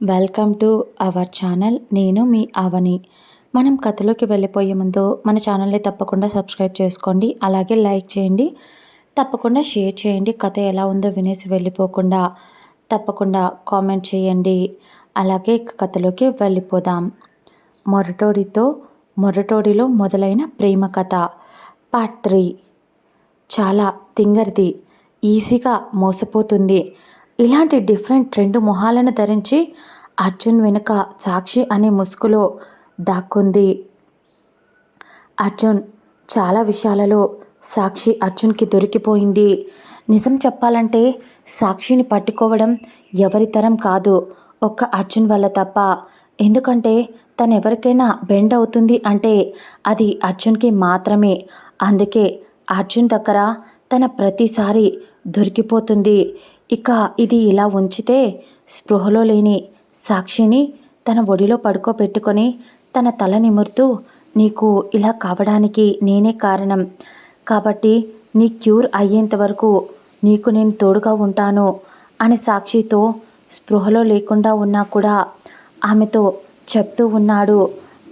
Welcome to our channel. నేను మీ అవని. మనం కథలోకి వెళ్ళిపోయే ముందు మన ఛానల్ని తప్పకుండా సబ్స్క్రైబ్ చేసుకోండి. అలాగే లైక్ చేయండి, తప్పకుండా షేర్ చేయండి. కథ ఎలా ఉందో వినేసి వెళ్ళిపోకుండా తప్పకుండా కామెంట్ చేయండి. అలాగే కథలోకి వెళ్ళిపోదాం. మొరటోడిలో మొదలైన ప్రేమ కథ పార్ట్ 3. చాలా తింగర్ది, ఈజీగా మోసపోతుంది. ఇలాంటి డిఫరెంట్ 2 మొహాలను ధరించి అర్జున్ వెనుక సాక్షి అనే ముసుగులో దాక్కుంది. అర్జున్ చాలా విషయాలలో సాక్షి అర్జున్కి దొరికిపోయింది. నిజం చెప్పాలంటే సాక్షిని పట్టుకోవడం ఎవరి తరం కాదు, ఒక్క అర్జున్ వల్ల తప్ప. ఎందుకంటే తను ఎవరికైనా బెండ్ అవుతుంది అంటే అది అర్జున్కి మాత్రమే. అందుకే అర్జున్ దగ్గర తన ప్రతిసారి దొరికిపోతుంది. ఇక ఇది ఇలా ఉంచితే స్పృహలో లేని సాక్షిని తన ఒడిలో పడుకోబెట్టుకొని తన తల నిమురుతూ, నీకు ఇలా కావడానికి నేనే కారణం, కాబట్టి నీ క్యూర్ అయ్యేంత వరకు నీకు నేను తోడుగా ఉంటాను అని సాక్షితో స్పృహలో లేకుండా ఉన్నా కూడా ఆమెతో చెప్తూ ఉన్నాడు.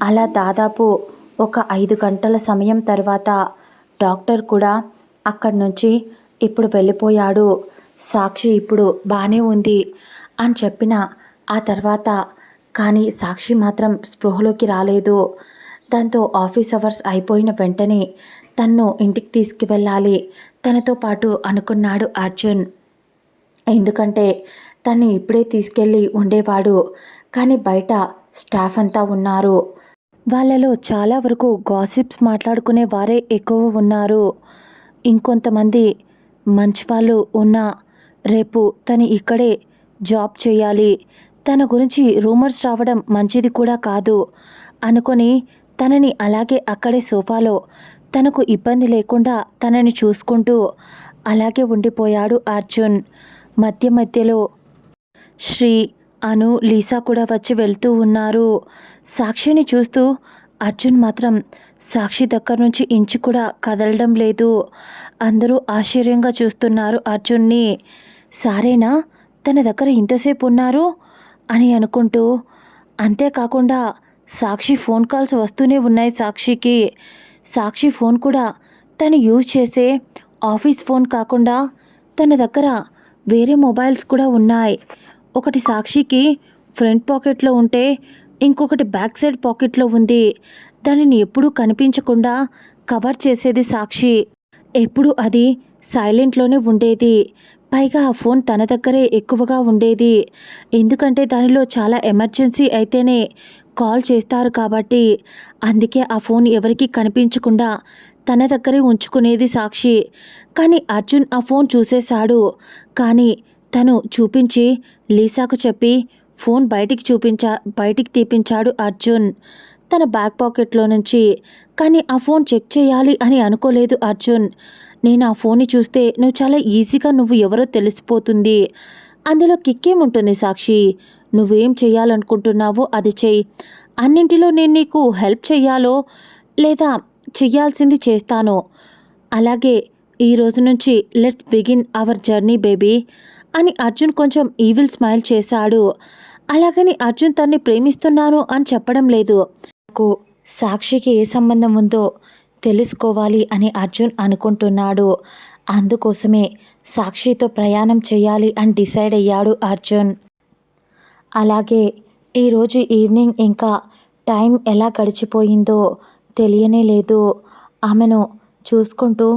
అలా దాదాపు ఒక 5 గంటల సమయం తర్వాత డాక్టర్ కూడా అక్కడి నుంచి ఇప్పుడు వెళ్ళిపోయాడు. సాక్షి ఇప్పుడు బాగానే ఉంది అని చెప్పిన ఆ తర్వాత కానీ సాక్షి మాత్రం స్పృహలోకి రాలేదు. దాంతో ఆఫీస్ అవర్స్ అయిపోయిన వెంటనే తన్ను ఇంటికి తీసుకువెళ్ళాలి తనతో పాటు అనుకున్నాడు అర్జున్. ఎందుకంటే తన్ని ఇప్పుడే తీసుకెళ్ళి ఉండేవాడు, కానీ బయట స్టాఫ్ అంతా ఉన్నారు. వాళ్ళలో చాలా వరకు గాసిప్స్ మాట్లాడుకునే వారే ఎక్కువ ఉన్నారు. ఇంకొంతమంది మంచి వాళ్ళు ఉన్నా రేపు తను ఇక్కడే జాబ్ చేయాలి, తన గురించి రూమర్స్ రావడం మంచిది కూడా కాదు అనుకొని తనని అలాగే అక్కడే సోఫాలో తనకు ఇబ్బంది లేకుండా తనని చూసుకుంటూ అలాగే ఉండిపోయాడు అర్జున్. మధ్యలో శ్రీ, అను, లీసా కూడా వచ్చి వెళ్తూ ఉన్నారు. సాక్షిని చూస్తూ అర్జున్ మాత్రం సాక్షి దగ్గర నుంచి ఇంచు కూడా కదలడం లేదు. అందరూ ఆశ్చర్యంగా చూస్తున్నారు అర్జున్ని. సారేనా తన దగ్గర ఇంతసేపు ఉన్నారు అని అనుకుంటూ, అంతేకాకుండా సాక్షి ఫోన్ కాల్స్ వస్తూనే ఉన్నాయి సాక్షికి. సాక్షి ఫోన్ కూడా తను యూజ్ చేసే ఆఫీస్ ఫోన్ కాకుండా తన దగ్గర వేరే మొబైల్స్ కూడా ఉన్నాయి. ఒకటి సాక్షికి ఫ్రంట్ పాకెట్లో ఉంటే ఇంకొకటి బ్యాక్ సైడ్ పాకెట్లో ఉంది. దానిని ఎప్పుడూ కనిపించకుండా కవర్ చేసేది సాక్షి. ఎప్పుడు అది సైలెంట్లోనే ఉండేది. పైగా ఆ ఫోన్ తన దగ్గరే ఎక్కువగా ఉండేది. ఎందుకంటే దానిలో చాలా ఎమర్జెన్సీ అయితేనే కాల్ చేస్తారు కాబట్టి. అందుకే ఆ ఫోన్ ఎవరికి కనిపించకుండా తన దగ్గరే ఉంచుకునేది సాక్షి. కానీ అర్జున్ ఆ ఫోన్ చూసేశాడు. కానీ తను చూపించి లీసాకు చెప్పి ఫోన్ బయటికి తీపించాడు అర్జున్ తన బ్యాక్ పాకెట్లో నుంచి. కానీ ఆ ఫోన్ చెక్ చేయాలి అని అనుకోలేదు అర్జున్. నేను ఆ ఫోన్ని చూస్తే నువ్వు చాలా ఈజీగా నువ్వు ఎవరో తెలిసిపోతుంది. అందులో కిక్కేముంటుంది సాక్షి, నువ్వేం చేయాలనుకుంటున్నావో అది చెయ్యి. అన్నింటిలో నేను నీకు హెల్ప్ చెయ్యాలో లేదా చెయ్యాల్సింది చేస్తాను. అలాగే ఈ రోజు నుంచి let's begin our journey baby అని అర్జున్ కొంచెం ఈవిల్ స్మైల్ చేశాడు. అలాగని అర్జున్ తన్ని ప్రేమిస్తున్నాను అని చెప్పడం లేదు. నాకు సాక్షికి ఏ సంబంధం ఉందో తెలుసుకోవాలి అని అర్జున్ అనుకుంటున్నాడు. అందుకోసమే సాక్షితో ప్రయాణం చేయాలి అని డిసైడ్ అయ్యాడు అర్జున్. అలాగే ఈరోజు ఈవినింగ్ ఇంకా టైం ఎలా గడిచిపోయిందో తెలియనే లేదు. ఆమెను చూసుకుంటూ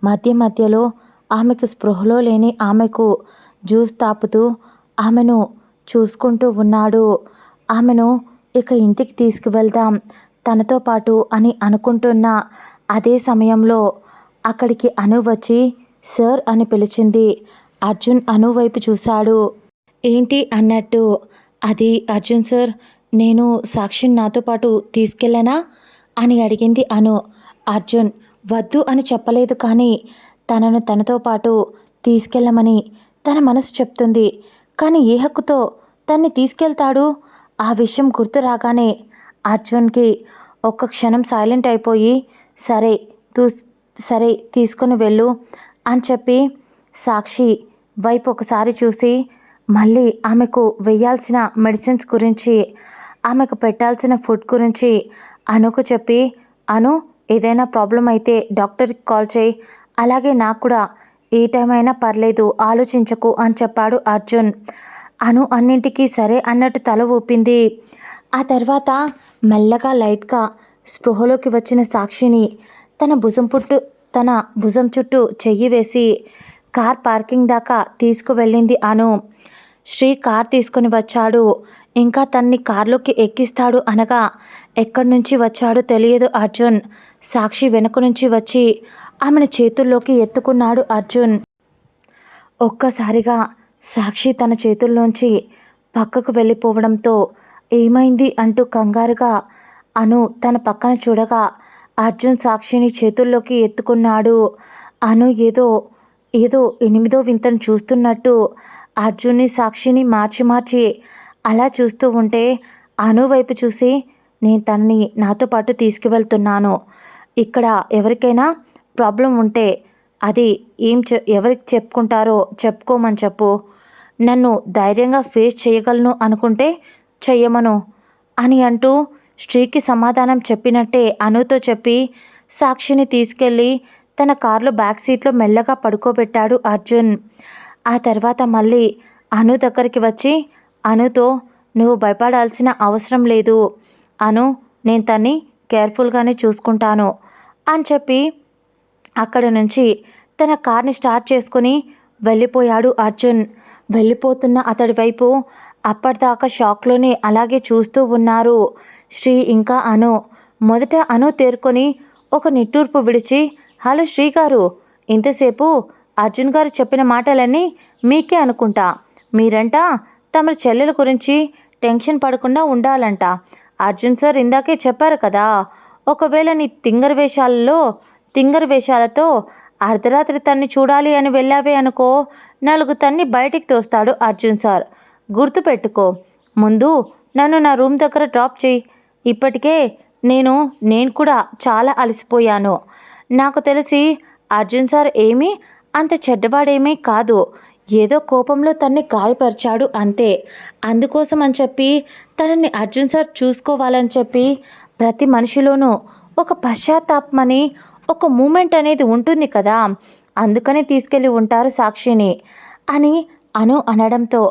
మధ్యలో ఆమెకు స్పృహలో లేని ఆమెకు జ్యూస్ తాపుతూ ఆమెను చూసుకుంటూ ఉన్నాడు. ఆమెను ఇక ఇంటికి తీసుకువెళ్దాం తనతో పాటు అని అనుకుంటున్న అదే సమయంలో అక్కడికి అను వచ్చి సార్ అని పిలిచింది. అర్జున్ అను వైపు చూశాడు. ఏంటి అన్నట్టు. అది అర్జున్ సార్, నేను సాక్షిని నాతో పాటు తీసుకెళ్ళనా అని అడిగింది అను. అర్జున్ వద్దు అని చెప్పలేదు, కానీ తనను తనతో పాటు తీసుకెళ్ళమని తన మనసు చెప్తుంది. కానీ ఏ హక్కుతో తన్ని తీసుకెళ్తాడు? ఆ విషయం గుర్తు రాగానే అర్జున్కి ఒక్క క్షణం సైలెంట్ అయిపోయి సరే తీసుకుని వెళ్ళు అని చెప్పి సాక్షి వైపు ఒకసారి చూసి మళ్ళీ ఆమెకు వేయాల్సిన మెడిసిన్స్ గురించి, ఆమెకు పెట్టాల్సిన ఫుడ్ గురించి అనుకు చెప్పి, అను ఏదైనా ప్రాబ్లం అయితే డాక్టర్కి కాల్ చేయి, అలాగే నాకు కూడా ఏ టైం అయినా పర్లేదు ఆలోచించకు అని చెప్పాడు అర్జున్. అను అన్నింటికీ సరే అన్నట్టు తల ఊపింది. ఆ తర్వాత మెల్లగా లైట్గా స్పృహలోకి వచ్చిన సాక్షిని తన భుజం చుట్టూ చెయ్యి వేసి కార్ పార్కింగ్ దాకా తీసుకువెళ్ళింది అను. శ్రీ కార్ తీసుకుని వచ్చాడు. ఇంకా తన్ని కార్లోకి ఎక్కిస్తాడు అనగా ఎక్కడి నుంచి వచ్చాడో తెలియదు అర్జున్. సాక్షి వెనుక నుంచి వచ్చి ఆమెను చేతుల్లోకి ఎత్తుకున్నాడు అర్జున్. ఒక్కసారిగా సాక్షి తన చేతుల్లోంచి పక్కకు వెళ్ళిపోవడంతో ఏమైంది అంటూ కంగారుగా అను తన పక్కన చూడగా అర్జున్ సాక్షిని చేతుల్లోకి ఎత్తుకున్నాడు. అను ఏదో ఏదో ఎనిమిదో వింతను చూస్తున్నట్టు అర్జున్ని సాక్షిని మార్చి మార్చి అలా చూస్తూ ఉంటే అను వైపు చూసి, నేను తనని నాతో పాటు తీసుకువెళ్తున్నాను. ఇక్కడ ఎవరికైనా ప్రాబ్లం ఉంటే అది ఎవరికి చెప్పుకుంటారో చెప్పుకోమని చెప్పు. నన్ను ధైర్యంగా ఫేస్ చేయగలను అనుకుంటే చెయ్యమను అని అంటూ శ్రీకి సమాధానం చెప్పినట్టే అనుతో చెప్పి సాక్షిని తీసుకెళ్ళి తన కారులో బ్యాక్ సీట్లో మెల్లగా పడుకోబెట్టాడు అర్జున్. ఆ తర్వాత మళ్ళీ అను దగ్గరికి వచ్చి అనుతో, నువ్వు భయపడాల్సిన అవసరం లేదు అను, నేను తన్ని కేర్ఫుల్గానే చూసుకుంటాను అని చెప్పి అక్కడ నుంచి తన కార్ని స్టార్ట్ చేసుకుని వెళ్ళిపోయాడు అర్జున్. వెళ్ళిపోతున్న అతడి వైపు అప్పటిదాకా షాక్లోనే అలాగే చూస్తూ ఉన్నారు శ్రీ ఇంకా అను. మొదట అను తేరుకొని ఒక నిట్టూర్పు విడిచి, హలో శ్రీ గారు, ఇంతసేపు అర్జున్ గారు చెప్పిన మాటలన్నీ మీకే అనుకుంటా. మీరంట తమ చెల్లెల గురించి టెన్షన్ పడకుండా ఉండాలంట. అర్జున్ సార్ ఇందాకే చెప్పారు కదా, ఒకవేళ నీ తింగర్ వేషాలతో అర్ధరాత్రి తన్ని చూడాలి అని వెళ్ళావే అనుకో, నలుగు తన్ని బయటికి తోస్తాడు అర్జున్ సార్. గుర్తుపెట్టుకో. ముందు నన్ను నా రూమ్ దగ్గర డ్రాప్ చేయి. ఇప్పటికే నేను కూడా చాలా అలసిపోయాను. నాకు తెలిసి అర్జున్ సార్ ఏమీ అంత చెడ్డవాడేమీ కాదు, ఏదో కోపంలో తన్ని గాయపరిచాడు అంతే. అందుకోసం అని చెప్పి తనని అర్జున్ సార్ చూసుకోవాలని చెప్పి ప్రతి మనిషిలోనూ ఒక పశ్చాత్తాపమని ఒక మూమెంట్ అనేది ఉంటుంది కదా, అందుకని తీసుకెళ్ళి ఉంటారు సాక్షిని అని అను అనడంతో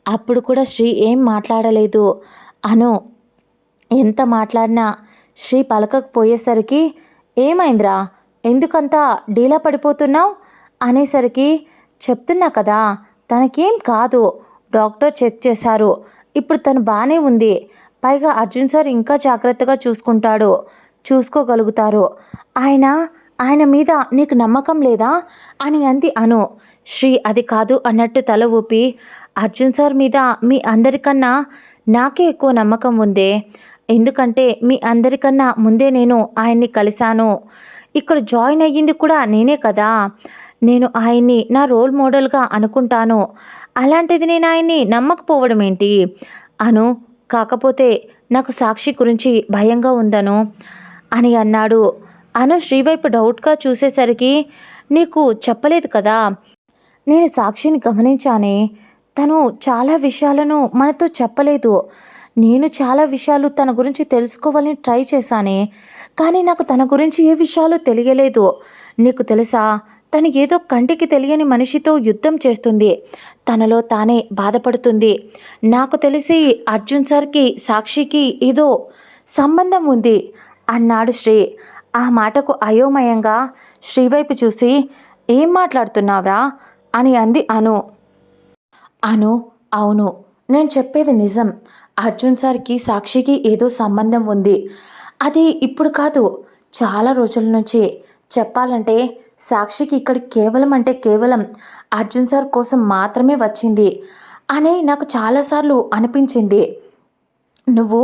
అప్పుడు కూడా శ్రీ ఏం మాట్లాడలేదు. అను ఎంత మాట్లాడినా శ్రీ పలకకపోయేసరికి, ఏమైందిరా, ఎందుకంతా డీలా పడిపోతున్నావు అనేసరికి, చెప్తున్నా కదా తనకేం కాదు, డాక్టర్ చెక్ చేశారు, ఇప్పుడు తను బాగానే ఉంది, పైగా అర్జున్ సార్ ఇంకా జాగ్రత్తగా చూసుకోగలుగుతారు. ఆయన మీద నీకు నమ్మకం లేదా అని అంది అను. శ్రీ అది కాదు అన్నట్టు తల ఊపి, అర్జున్ సార్ మీద మీ అందరికన్నా నాకే ఎక్కువ నమ్మకం ఉందే, ఎందుకంటే మీ అందరికన్నా ముందే నేను ఆయన్ని కలిశాను, ఇక్కడ జాయిన్ అయ్యింది కూడా నేనే కదా, నేను ఆయన్ని నా రోల్ మోడల్గా అనుకుంటాను, అలాంటిది నేను ఆయన్ని నమ్మకపోవడం ఏంటి అను, కాకపోతే నాకు సాక్షి గురించి భయంగా ఉందను అని అన్నాడు. అను శ్రీవైపు డౌట్గా చూసేసరికి, నీకు చెప్పలేదు కదా, నేను సాక్షిని గమనించానే, తను చాలా విషయాలను మనతో చెప్పలేదు, నేను చాలా విషయాలు తన గురించి తెలుసుకోవాలని ట్రై చేశానే, కానీ నాకు తన గురించి ఏ విషయాలు తెలియలేదు. నీకు తెలుసా, తను ఏదో కంటికి తెలియని మనిషితో యుద్ధం చేస్తుంది, తనలో తానే బాధపడుతుంది. నాకు తెలిసి అర్జున్ సార్కి సాక్షికి ఏదో సంబంధం ఉంది అన్నాడు శ్రీ. ఆ మాటకు అయోమయంగా శ్రీవైపు చూసి, ఏం మాట్లాడుతున్నావురా అని అంది అను. అను, అవును, నేను చెప్పేది నిజం, అర్జున్ సార్కి సాక్షికి ఏదో సంబంధం ఉంది, అది ఇప్పుడు కాదు, చాలా రోజుల నుంచి. చెప్పాలంటే సాక్షికి ఇక్కడ కేవలం అర్జున్ సార్ కోసం మాత్రమే వచ్చింది అని నాకు చాలాసార్లు అనిపించింది. నువ్వు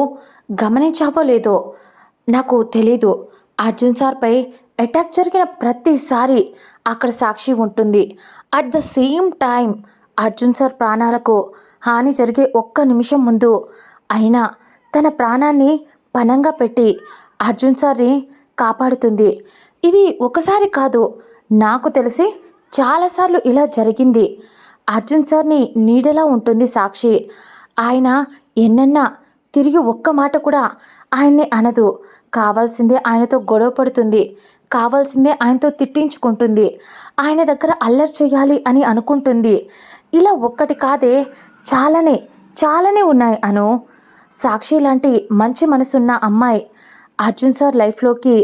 గమనించావో లేదో నాకు తెలీదు, అర్జున్ సార్పై అటాక్ జరిగిన ప్రతిసారి అక్కడ సాక్షి ఉంటుంది. At the same time Arjun sir ప్రాణాలకు హాని జరిగే ఒక్క నిమిషం ముందు అయినా తన ప్రాణాన్ని పణంగా పెట్టి అర్జున్ సార్ని కాపాడుతుంది. ఇది ఒకసారి కాదు, నాకు తెలిసి చాలాసార్లు ఇలా జరిగింది. అర్జున్ సార్ని నీడలా ఉంటుంది సాక్షి. ఆయన ఎన్నన్నా తిరిగి ఒక్క మాట కూడా ఆయన్ని అనదు. కావాల్సిందే ఆయనతో గొడవ పడుతుంది, కావాల్సిందే ఆయనతో తిట్టించుకుంటుంది, ఆయన దగ్గర అల్లరి చేయాలి అని అనుకుంటుంది. ఇలా ఒక్కటి కాదే, చాలానే చాలానే ఉన్నాయి అను. సాక్షి లాంటి మంచి మనసున్న అమ్మాయి అర్జున్ సార్ లైఫ్లోకి,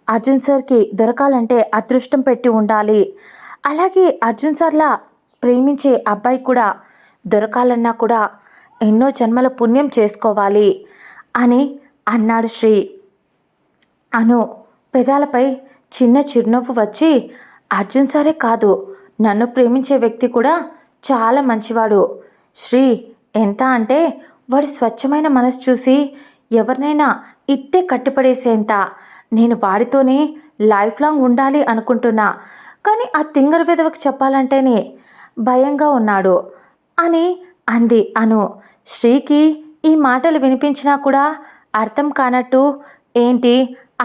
అర్జున్ సార్కి దొరకాలంటే అదృష్టం పెట్టి ఉండాలి. అలాగే అర్జున్ సార్లా ప్రేమించే అబ్బాయి కూడా దొరకాలన్నా కూడా ఎన్నో జన్మల పుణ్యం చేసుకోవాలి అని అన్నాడు శ్రీ. అను పెదాలపై చిన్న చిరునవ్వు వచ్చి, అర్జున్ సారే కాదు, నన్ను ప్రేమించే వ్యక్తి కూడా చాలా మంచివాడు శ్రీ. ఎంత అంటే వాడి స్వచ్ఛమైన మనసు చూసి ఎవరినైనా ఇట్టే కట్టిపడేసేంత. నేను వాడితోనే లైఫ్ లాంగ్ ఉండాలి అనుకుంటున్నా, కానీ ఆ తింగర విధవకి చెప్పాలంటేనే భయంగా ఉన్నాడు అని అంది అను. శ్రీకి ఈ మాటలు వినిపించినా కూడా అర్థం కానట్టు ఏంటి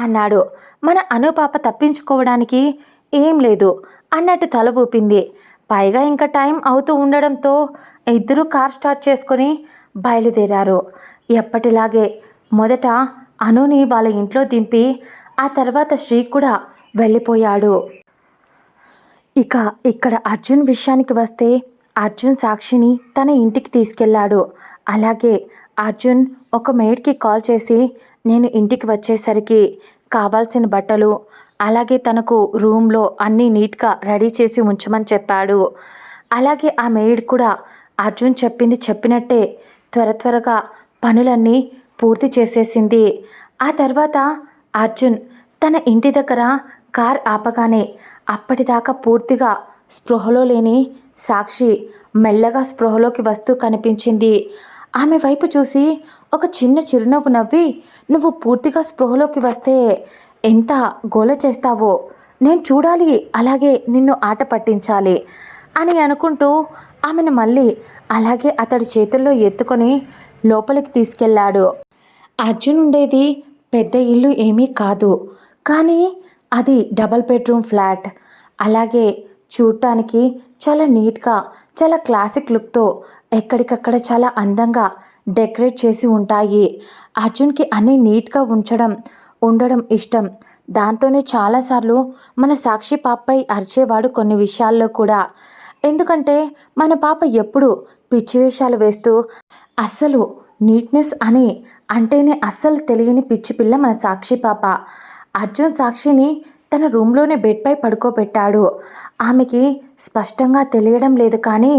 అన్నాడు. మన అనుపాప తప్పించుకోవడానికి ఏం లేదు అన్నట్టు తల ఊపింది. పైగా ఇంకా టైం అవుతూ ఉండడంతో ఇద్దరూ కార్ స్టార్ట్ చేసుకొని బయలుదేరారు. ఎప్పటిలాగే మొదట అనుని వాళ్ళ ఇంట్లో దింపి ఆ తర్వాత శ్రీ కూడా వెళ్ళిపోయాడు. ఇక ఇక్కడ అర్జున్ విషయానికి వస్తే అర్జున్ సాక్షిని తన ఇంటికి తీసుకెళ్ళాడు. అలాగే అర్జున్ ఒక మెయిడ్కి కాల్ చేసి నేను ఇంటికి వచ్చేసరికి కావాల్సిన బట్టలు అలాగే తనకు రూమ్లో అన్నీ నీట్గా రెడీ చేసి ఉంచమని చెప్పాడు. అలాగే ఆ మెయిడ్ కూడా అర్జున్ చెప్పింది చెప్పినట్టే త్వరగా పనులన్నీ పూర్తి చేసేసింది. ఆ తర్వాత అర్జున్ తన ఇంటి దగ్గర కార్ ఆపగానే అప్పటిదాకా పూర్తిగా స్పృహలో లేని సాక్షి మెల్లగా స్పృహలోకి వస్తూ కనిపించింది. ఆమె వైపు చూసి ఒక చిన్న చిరునవ్వు నవ్వి, నువ్వు పూర్తిగా స్పృహలోకి వస్తే ఎంత గోల చేస్తావో నేను చూడాలి, అలాగే నిన్ను ఆట పట్టించాలి అని అనుకుంటూ ఆమెను మళ్ళీ అలాగే అతడి చేతుల్లో ఎత్తుకొని లోపలికి తీసుకెళ్ళాడు. అర్జున్ ఉండేది పెద్ద ఇల్లు ఏమీ కాదు, కానీ అది డబల్ బెడ్రూమ్ ఫ్లాట్. అలాగే చూడటానికి చాలా నీట్గా, చాలా క్లాసిక్ లుక్తో ఎక్కడికక్కడ చాలా అందంగా డెకరేట్ చేసి ఉంటాయి. అర్జున్కి అన్నీ నీట్గా ఉండడం ఇష్టం. దాంతోనే చాలాసార్లు మన సాక్షి పాపపై అరిచేవాడు కొన్ని విషయాల్లో కూడా. ఎందుకంటే మన పాప ఎప్పుడు పిచ్చి వేషాలు వేస్తూ అస్సలు నీట్నెస్ అని అంటేనే అస్సలు తెలియని పిచ్చి పిల్ల మన సాక్షి పాప. అర్జున్ సాక్షిని తన రూమ్లోనే బెడ్పై పడుకోబెట్టాడు. ఆమెకి స్పష్టంగా తెలియడం లేదు, కానీ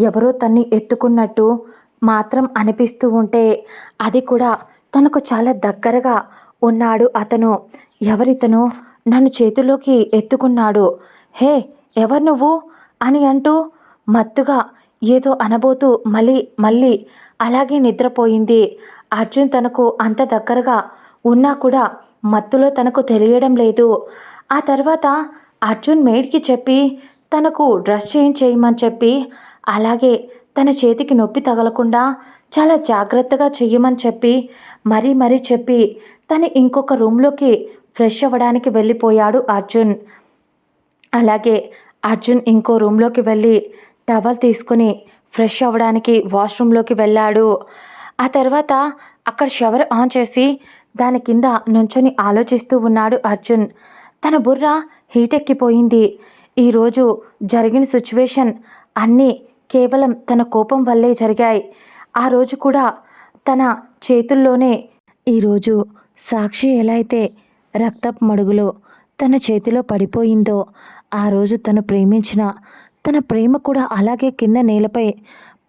ఎవరో తన్ని ఎత్తుకున్నట్టు మాత్రం అనిపిస్తూ ఉంటే అది కూడా తనకు చాలా దగ్గరగా ఉన్నాడు అతను. ఎవరితను నన్ను చేతిలోకి ఎత్తుకున్నాడు, హే ఎవరు నువ్వు అని అంటూ మత్తుగా ఏదో అనబోతూ మళ్ళీ అలాగే నిద్రపోయింది. అర్జున్ తనకు అంత దగ్గరగా ఉన్నా కూడా మత్తులో తనకు తెలియడం లేదు. ఆ తర్వాత అర్జున్ మెయిడ్కి చెప్పి తనకు డ్రెస్ చేంజ్ చేయమని చెప్పి, అలాగే తన చేతికి నొప్పి తగలకుండా చాలా జాగ్రత్తగా చెయ్యమని చెప్పి మరీ చెప్పి తను ఇంకొక రూమ్లోకి ఫ్రెష్ అవ్వడానికి వెళ్ళిపోయాడు అర్జున్. అలాగే అర్జున్ ఇంకో రూమ్లోకి వెళ్ళి టవల్ తీసుకొని ఫ్రెష్ అవ్వడానికి వాష్రూమ్లోకి వెళ్ళాడు. ఆ తర్వాత అక్కడ షవర్ ఆన్ చేసి దాని కింద నుంచొని ఆలోచిస్తూ ఉన్నాడు అర్జున్. తన బుర్ర హీట్ ఎక్కిపోయింది. ఈరోజు జరిగిన సిచ్యువేషన్ అన్నీ కేవలం తన కోపం వల్లే జరిగాయి. ఆ రోజు కూడా తన చేతుల్లోనే, ఈరోజు సాక్షి ఎలా అయితే రక్తపు మడుగులో తన చేతిలో పడిపోయిందో, ఆ రోజు తను ప్రేమించిన తన ప్రేమ కూడా అలాగే కింద నేలపై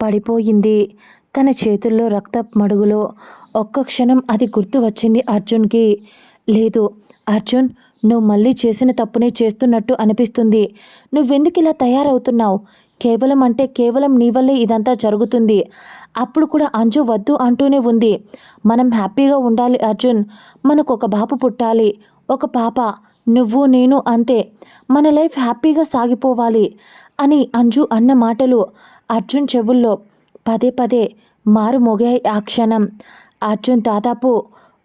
పడిపోయింది తన చేతుల్లో రక్తపు మడుగులో. ఒక్క క్షణం అది గుర్తు వచ్చింది అర్జున్కి. లేదు అర్జున్, నువ్వు మళ్ళీ చేసిన తప్పునే చేస్తున్నట్టు అనిపిస్తుంది. నువ్వెందుకు ఇలా తయారవుతున్నావు? కేవలం నీ వల్లే ఇదంతా జరుగుతుంది. అప్పుడు కూడా అంజు వద్దు అంటూనే ఉంది. మనం హ్యాపీగా ఉండాలి అర్జున్, మనకు ఒక బాబు పుట్టాలి, ఒక పాప, నువ్వు నేను, అంతే, మన లైఫ్ హ్యాపీగా సాగిపోవాలి అని అంజు అన్న మాటలు అర్జున్ చెవుల్లో పదే మారుమోగాయి. ఆ క్షణం అర్జున్ దాదాపు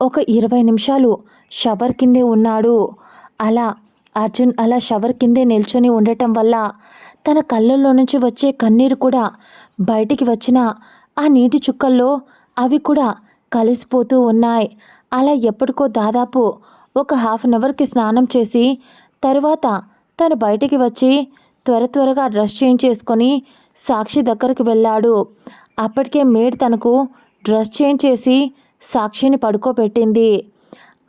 ఒక 20 నిమిషాలు షవర్ కిందే ఉన్నాడు. అర్జున్ అలా షవర్ కిందే నిల్చొని ఉండటం వల్ల తన కళ్ళల్లో నుంచి వచ్చే కన్నీరు కూడా బయటికి వచ్చిన ఆ నీటి చుక్కల్లో అవి కూడా కలిసిపోతూ ఉన్నాయి. అలా ఎప్పటికో దాదాపు ఒక హాఫ్ అన్ అవర్కి స్నానం చేసి తరువాత తను బయటికి వచ్చి త్వరగా డ్రెస్ చేంజ్ చేసుకొని సాక్షి దగ్గరికి వెళ్ళాడు. అప్పటికే మేడ్ తనకు డ్రెస్ చేంజ్ చేసి సాక్షిని పడుకోబెట్టింది.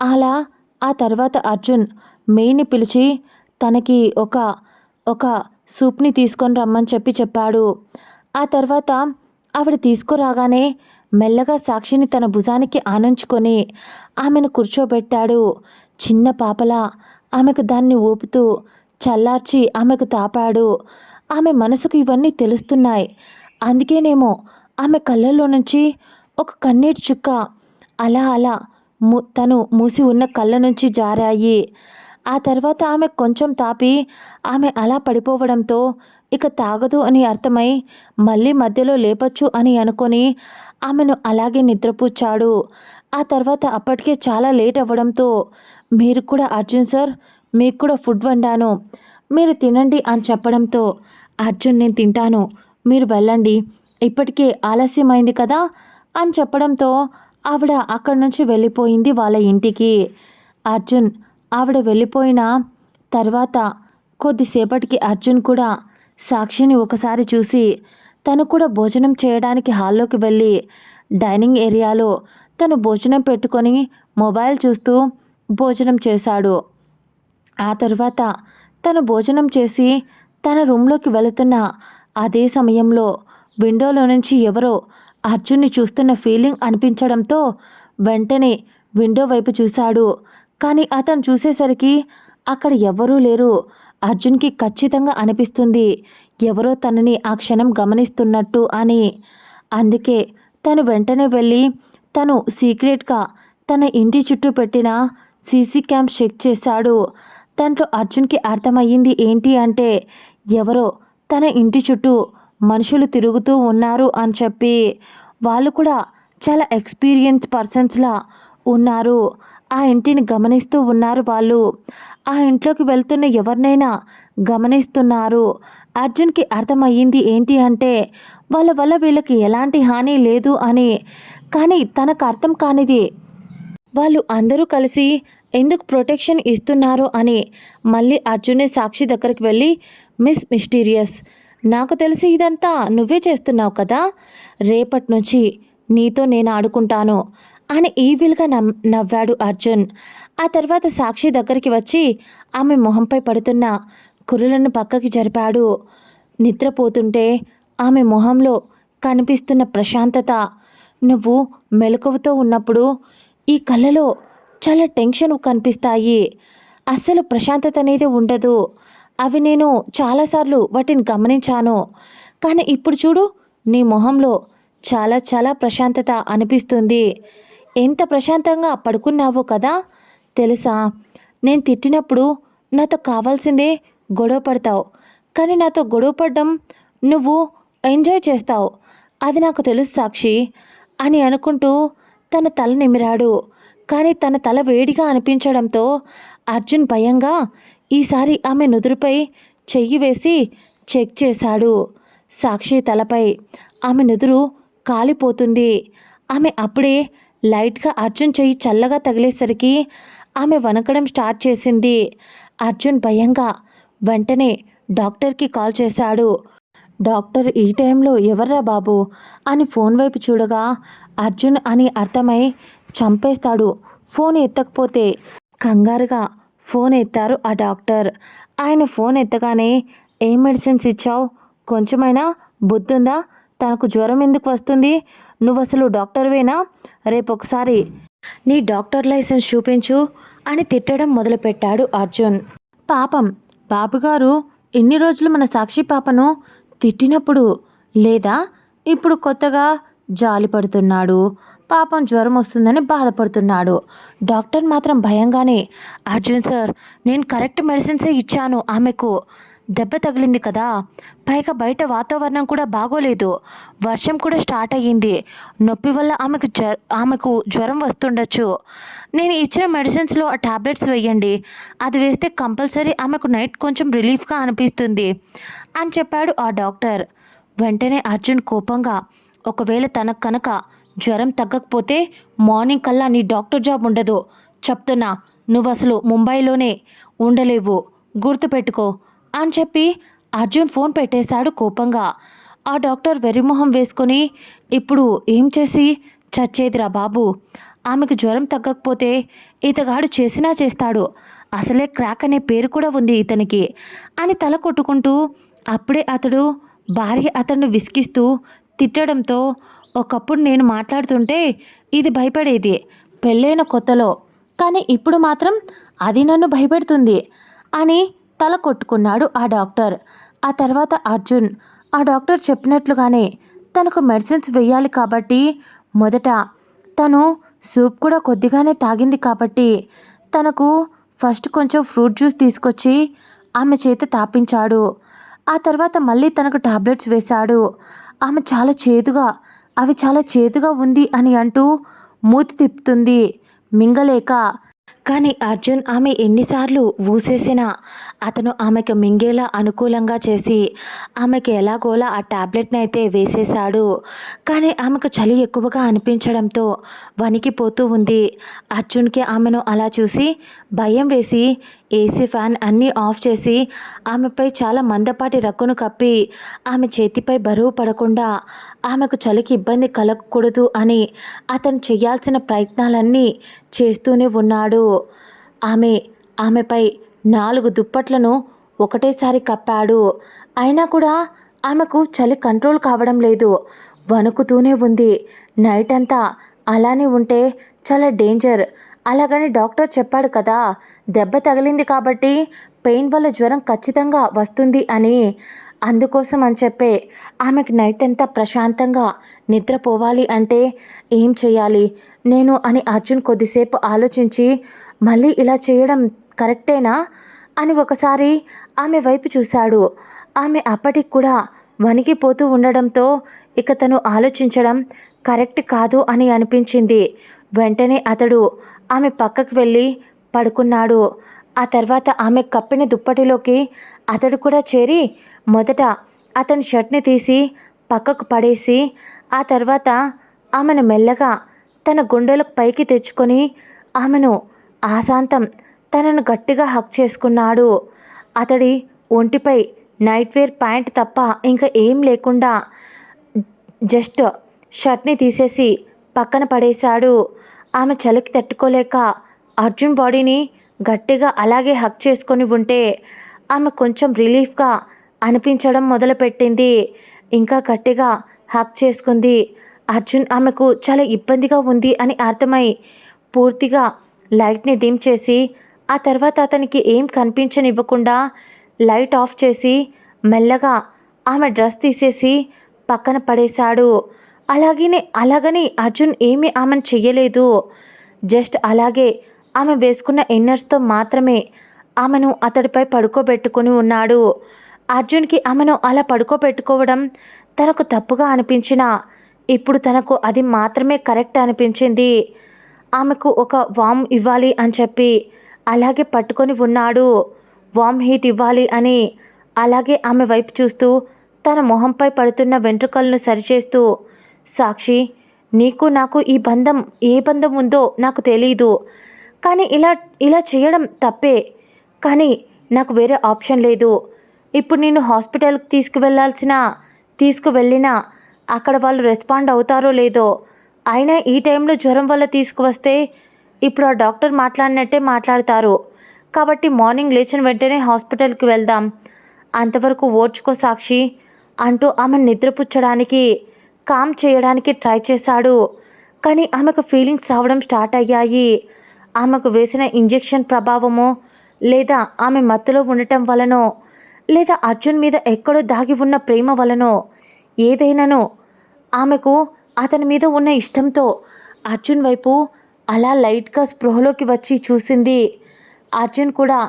అలా ఆ తర్వాత అర్జున్ మేడ్ని పిలిచి తనకి ఒక ఒక సూప్ని తీసుకొని రమ్మని చెప్పాడు. ఆ తర్వాత ఆవిడ తీసుకురాగానే మెల్లగా సాక్షిని తన భుజానికి ఆనించుకొని ఆమెను కూర్చోబెట్టాడు. చిన్న పాపలా ఆమెకు దాన్ని ఊపుతూ చల్లార్చి ఆమెకు తాపాడు. ఆమె మనసుకు ఇవన్నీ తెలుస్తున్నాయి. అందుకేనేమో ఆమె కళ్ళల్లో నుంచి ఒక కన్నీటి చుక్క అలా అలా తను మూసి ఉన్న కళ్ళ నుంచి జారాయి. ఆ తర్వాత ఆమె కొంచెం తాపి ఆమె అలా పడిపోవడంతో ఇక తాగదు అని అర్థమై మళ్ళీ మధ్యలో లేపచ్చు అని అనుకొని ఆమెను అలాగే నిద్రపుచ్చాడు. ఆ తర్వాత అప్పటికే చాలా లేట్ అవ్వడంతో మీరు కూడా అర్జున్ సార్ మీకు కూడా ఫుడ్ వండాను మీరు తినండి అని చెప్పడంతో అర్జున్ నేను తింటాను మీరు వెళ్ళండి ఇప్పటికే ఆలస్యమైంది కదా అని చెప్పడంతో ఆవిడ అక్కడి నుంచి వెళ్ళిపోయింది వాళ్ళ ఇంటికి. అర్జున్ ఆవిడ వెళ్ళిపోయిన తర్వాత కొద్దిసేపటికి అర్జున్ కూడా సాక్షిని ఒకసారి చూసి తను కూడా భోజనం చేయడానికి హాల్లోకి వెళ్ళి డైనింగ్ ఏరియాలో తను భోజనం పెట్టుకొని మొబైల్ చూస్తూ భోజనం చేశాడు. ఆ తర్వాత తను భోజనం చేసి తన రూమ్లోకి వెళుతున్న అదే సమయంలో విండోలో నుంచి ఎవరో అర్జున్ని చూస్తున్న ఫీలింగ్ అనిపించడంతో వెంటనే విండో వైపు చూశాడు. కానీ అతను చూసేసరికి అక్కడ ఎవ్వరూ లేరు. అర్జున్కి ఖచ్చితంగా అనిపిస్తుంది ఎవరో తనని ఆ క్షణం గమనిస్తున్నట్టు అని. అందుకే తను వెంటనే వెళ్ళి తను సీక్రెట్గా తన ఇంటి చుట్టూ పెట్టిన సీసీ క్యామ్ చెక్ చేశాడు. దాంట్లో అర్జున్కి అర్థమయ్యింది ఏంటి అంటే ఎవరో తన ఇంటి చుట్టూ మనుషులు తిరుగుతూ ఉన్నారు అని చెప్పి. వాళ్ళు కూడా చాలా ఎక్స్పీరియన్స్ పర్సన్స్లా ఉన్నారు. ఆ ఇంటిని గమనిస్తూ ఉన్నారు వాళ్ళు. ఆ ఇంట్లోకి వెళ్తున్న ఎవరినైనా గమనిస్తున్నారు. అర్జున్కి అర్థమయ్యింది ఏంటి అంటే వాళ్ళ వల్ల వీళ్ళకి ఎలాంటి హాని లేదు అని. కానీ తనకు అర్థం కానిది వాళ్ళు అందరూ కలిసి ఎందుకు ప్రొటెక్షన్ ఇస్తున్నారు అని. మళ్ళీ అర్జునే సాక్షి దగ్గరికి వెళ్ళి మిస్ మిస్టీరియస్ నాకు తెలిసి ఇదంతా నువ్వే చేస్తున్నావు కదా రేపటి నుంచి నీతో నేను ఆడుకుంటాను అని ఈవిల్గా నవ్వాడు అర్జున్. ఆ తర్వాత సాక్షి దగ్గరికి వచ్చి ఆమె మొహంపై పడుతున్న కురులను పక్కకి జరిపాడు. నిద్రపోతుంటే ఆమె మొహంలో కనిపిస్తున్న ప్రశాంతత. నువ్వు మెలకువతో ఉన్నప్పుడు ఈ కళ్ళలో చాలా టెన్షన్ కనిపిస్తాయి. అస్సలు ప్రశాంతత అనేది ఉండదు. అవి నేను చాలాసార్లు వాటిని గమనించాను. కానీ ఇప్పుడు చూడు నీ మొహంలో చాలా చాలా ప్రశాంతత అనిపిస్తుంది. ఎంత ప్రశాంతంగా పడుకున్నావో కదా తెలుసా. నేను తిట్టినప్పుడు నాతో కావాల్సిందే గొడవ పడతావు. కానీ నాతో గొడవ పడడం నువ్వు ఎంజాయ్ చేస్తావు. అది నాకు తెలుసు సాక్షి అని అనుకుంటూ తన తల నిమిరాడు. కానీ తన తల వేడిగా అనిపించడంతో అర్జున్ భయంగా ఈసారి ఆమె నుదురుపై చెయ్యి వేసి చెక్ చేశాడు. సాక్షి తలపై ఆమె నుదురు కాలిపోతుంది. ఆమె అప్పుడే లైట్గా అర్జున్ చెయ్యి చల్లగా తగిలేసరికి ఆమె వణకడం స్టార్ట్ చేసింది. అర్జున్ భయంగా వెంటనే డాక్టర్కి కాల్ చేశాడు. డాక్టర్ ఈ టైంలో ఎవర్రా బాబు అని ఫోన్ వైపు చూడగా అర్జున్ అని అర్థమై చంపేస్తాడు ఫోన్ ఎత్తకపోతే. కంగారుగా ఫోన్ ఎత్తారు ఆ డాక్టర్. ఆయన ఫోన్ ఎత్తగానే ఏం మెడిసిన్స్ ఇచ్చావు, కొంచెమైనా బుద్ధుందా, తనకు జ్వరం ఎందుకు వస్తుంది, నువ్వు అసలు డాక్టర్వేనా, రేపు ఒకసారి నీ డాక్టర్ లైసెన్స్ చూపించు అని తిట్టడం మొదలుపెట్టాడు అర్జున్. పాపం బాబుగారు ఇన్ని రోజులు మన సాక్షి పాపను తిట్టినప్పుడు లేదా ఇప్పుడు కొత్తగా జాలి పడుతున్నాడు. పాపం జ్వరం వస్తుందని బాధపడుతున్నాడు. డాక్టర్ మాత్రం భయంగానే అర్జున్ సార్ నేను కరెక్ట్ మెడిసిన్సే ఇచ్చాను ఆమెకు, దెబ్బ తగిలింది కదా, పైగా బయట వాతావరణం కూడా బాగోలేదు, వర్షం కూడా స్టార్ట్ అయ్యింది, నొప్పి వల్ల ఆమెకు జ్వరం వస్తుండొచ్చు. నేను ఇచ్చిన మెడిసిన్స్లో ఆ టాబ్లెట్స్ వేయండి, అది వేస్తే కంపల్సరీ ఆమెకు నైట్ కొంచెం రిలీఫ్గా అనిపిస్తుంది అని చెప్పాడు ఆ డాక్టర్. వెంటనే అర్జున్ కోపంగా, ఒకవేళ తనకు కనుక జ్వరం తగ్గకపోతే మార్నింగ్ కల్లా నీ డాక్టర్ జాబ్ ఉండదు, చెప్తున్నా, నువ్వు అసలు ముంబైలోనే ఉండలేవు, గుర్తుపెట్టుకో అని చెప్పి అర్జున్ ఫోన్ పెట్టేశాడు కోపంగా. ఆ డాక్టర్ వెర్రిమొహం వేసుకొని, ఇప్పుడు ఏం చేసి చచ్చేదిరా బాబు, ఆమెకు జ్వరం తగ్గకపోతే ఇతగాడు చేసినా చేస్తాడు, అసలే క్రాక్ అనే పేరు కూడా ఉంది ఇతనికి అని తల కొట్టుకుంటూ, అప్పుడే అతడు భార్య అతన్ని విసిగిస్తూ తిట్టడంతో, ఒకప్పుడు నేను మాట్లాడుతుంటే ఇది భయపడేది పెళ్ళైన కొత్తలో, కానీ ఇప్పుడు మాత్రం అది నన్ను భయపెడుతుంది అని తల కొట్టుకున్నాడు ఆ డాక్టర్. ఆ తర్వాత అర్జున్ ఆ డాక్టర్ చెప్పినట్లుగానే తనకు మెడిసిన్స్ వేయాలి కాబట్టి మొదట తను సూప్ కూడా కొద్దిగానే తాగింది కాబట్టి తనకు ఫస్ట్ కొంచెం ఫ్రూట్ జ్యూస్ తీసుకొచ్చి ఆమె చేత తాపించాడు. ఆ తర్వాత మళ్ళీ తనకు టాబ్లెట్స్ వేశాడు. ఆమె అవి చాలా చేదుగా ఉంది అని అంటూ మూతి తిప్పుతుంది మింగలేక. కానీ అర్జున్ ఆమె ఎన్నిసార్లు ఊసేసినా అతను ఆమెకు మింగేలా అనుకూలంగా చేసి ఆమెకి ఎలాగోలా ఆ టాబ్లెట్ని అయితే వేసేశాడు. కానీ ఆమెకు చలి ఎక్కువగా అనిపించడంతో వణికిపోతూ ఉంది. అర్జున్కి ఆమెను అలా చూసి భయం వేసి ఏసీ ఫ్యాన్ అన్నీ ఆఫ్ చేసి ఆమెపై చాలా మందపాటి రగ్గును కప్పి ఆమె చేతిపై బరువు పడకుండా ఆమెకు చలికి ఇబ్బంది కలగకూడదు అని అతను చేయాల్సిన ప్రయత్నాలన్నీ చేస్తూనే ఉన్నాడు. ఆమెపై 4 దుప్పట్లను ఒకటేసారి కప్పాడు. అయినా కూడా ఆమెకు చలి కంట్రోల్ కావడం లేదు, వణుకుతూనే ఉంది. నైట్ అంతా అలానే ఉంటే చాలా డేంజర్, అలాగని డాక్టర్ చెప్పాడు కదా, దెబ్బ తగిలింది కాబట్టి పెయిన్ వల్ల జ్వరం ఖచ్చితంగా వస్తుంది అని. అందుకోసం అని చెప్పే ఆమెకు నైట్ అంతా ప్రశాంతంగా నిద్రపోవాలి అంటే ఏం చేయాలి నేను అని అర్జున్ కొద్దిసేపు ఆలోచించి, మళ్ళీ ఇలా చేయడం కరెక్టేనా అని ఒకసారి ఆమె వైపు చూశాడు. ఆమె అప్పటికి కూడా వణికిపోతూ ఉండడంతో ఇక తను ఆలోచించడం కరెక్ట్ కాదు అని అనిపించింది. వెంటనే అతడు ఆమె పక్కకు వెళ్ళి పడుకున్నాడు. ఆ తర్వాత ఆమె కప్పిన దుప్పటిలోకి అతడు కూడా చేరి మొదట అతని షర్ట్ని తీసి పక్కకు పడేసి ఆ తర్వాత ఆమెను మెల్లగా తన గుండెలకు పైకి తెచ్చుకొని ఆమెను ఆశాంతం తనను గట్టిగా హక్ చేసుకున్నాడు. అతడి ఒంటిపై నైట్ వేర్ ప్యాంట్ తప్ప ఇంకా ఏం లేకుండా జస్ట్ షర్ట్ని తీసేసి పక్కన పడేశాడు. ఆమె చలికి తట్టుకోలేక అర్జున్ బాడీని గట్టిగా అలాగే హక్ చేసుకొని ఉంటే ఆమె కొంచెం రిలీఫ్గా అనిపించడం మొదలుపెట్టింది. ఇంకా గట్టిగా హక్ చేసుకుంది. అర్జున్ ఆమెకు చాలా ఇబ్బందిగా ఉంది అని అర్థమై పూర్తిగా లైట్ని డిమ్ చేసి ఆ తర్వాత అతనికి ఏం కనిపించనివ్వకుండా లైట్ ఆఫ్ చేసి మెల్లగా ఆమె డ్రెస్ తీసేసి పక్కన పడేశాడు. అలాగని అర్జున్ ఏమీ ఆమెను చెయ్యలేదు. జస్ట్ అలాగే ఆమె వేసుకున్న ఇన్నర్స్తో మాత్రమే ఆమెను అతడిపై పడుకోబెట్టుకుని ఉన్నాడు. అర్జున్కి ఆమెను అలా పడుకోబెట్టుకోవడం తనకు తప్పుగా అనిపించినా ఇప్పుడు తనకు అది మాత్రమే కరెక్ట్ అనిపించింది. ఆమెకు ఒక వామ్ ఇవ్వాలి అని చెప్పి అలాగే పట్టుకొని ఉన్నాడు. వామ్ హీట్ ఇవ్వాలి అని అలాగే ఆమె వైపు చూస్తూ తన మొహంపై పడుతున్న వెంట్రుకలను సరిచేస్తూ, సాక్షి, నీకు నాకు ఏ బంధం ఉందో నాకు తెలీదు, కానీ ఇలా చేయడం తప్పే, కానీ నాకు వేరే ఆప్షన్ లేదు. ఇప్పుడు నేను హాస్పిటల్కి తీసుకువెళ్ళినా అక్కడ వాళ్ళు రెస్పాండ్ అవుతారో లేదో, అయినా ఈ టైంలో జ్వరం వల్ల తీసుకువస్తే ఇప్పుడు ఆ డాక్టర్ మాట్లాడినట్టే మాట్లాడతారు, కాబట్టి మార్నింగ్ లేచిన వెంటనే హాస్పిటల్కి వెళ్దాం, అంతవరకు ఓర్చుకో సాక్షి అంటూ ఆమెను నిద్రపుచ్చడానికి కామ్ చేయడానికి ట్రై చేశాడు. కానీ ఆమెకు ఫీలింగ్స్ రావడం స్టార్ట్ అయ్యాయి. ఆమెకు వేసిన ఇంజెక్షన్ ప్రభావమో లేదా ఆమె మత్తులో ఉండటం వలనో లేదా అర్జున్ మీద ఎక్కడో దాగి ఉన్న ప్రేమ వలనో ఏదైనానో ఆమెకు అతని మీద ఉన్న ఇష్టంతో అర్జున్ వైపు అలా లైట్గా స్పృహలోకి వచ్చి చూసింది. అర్జున్ కూడా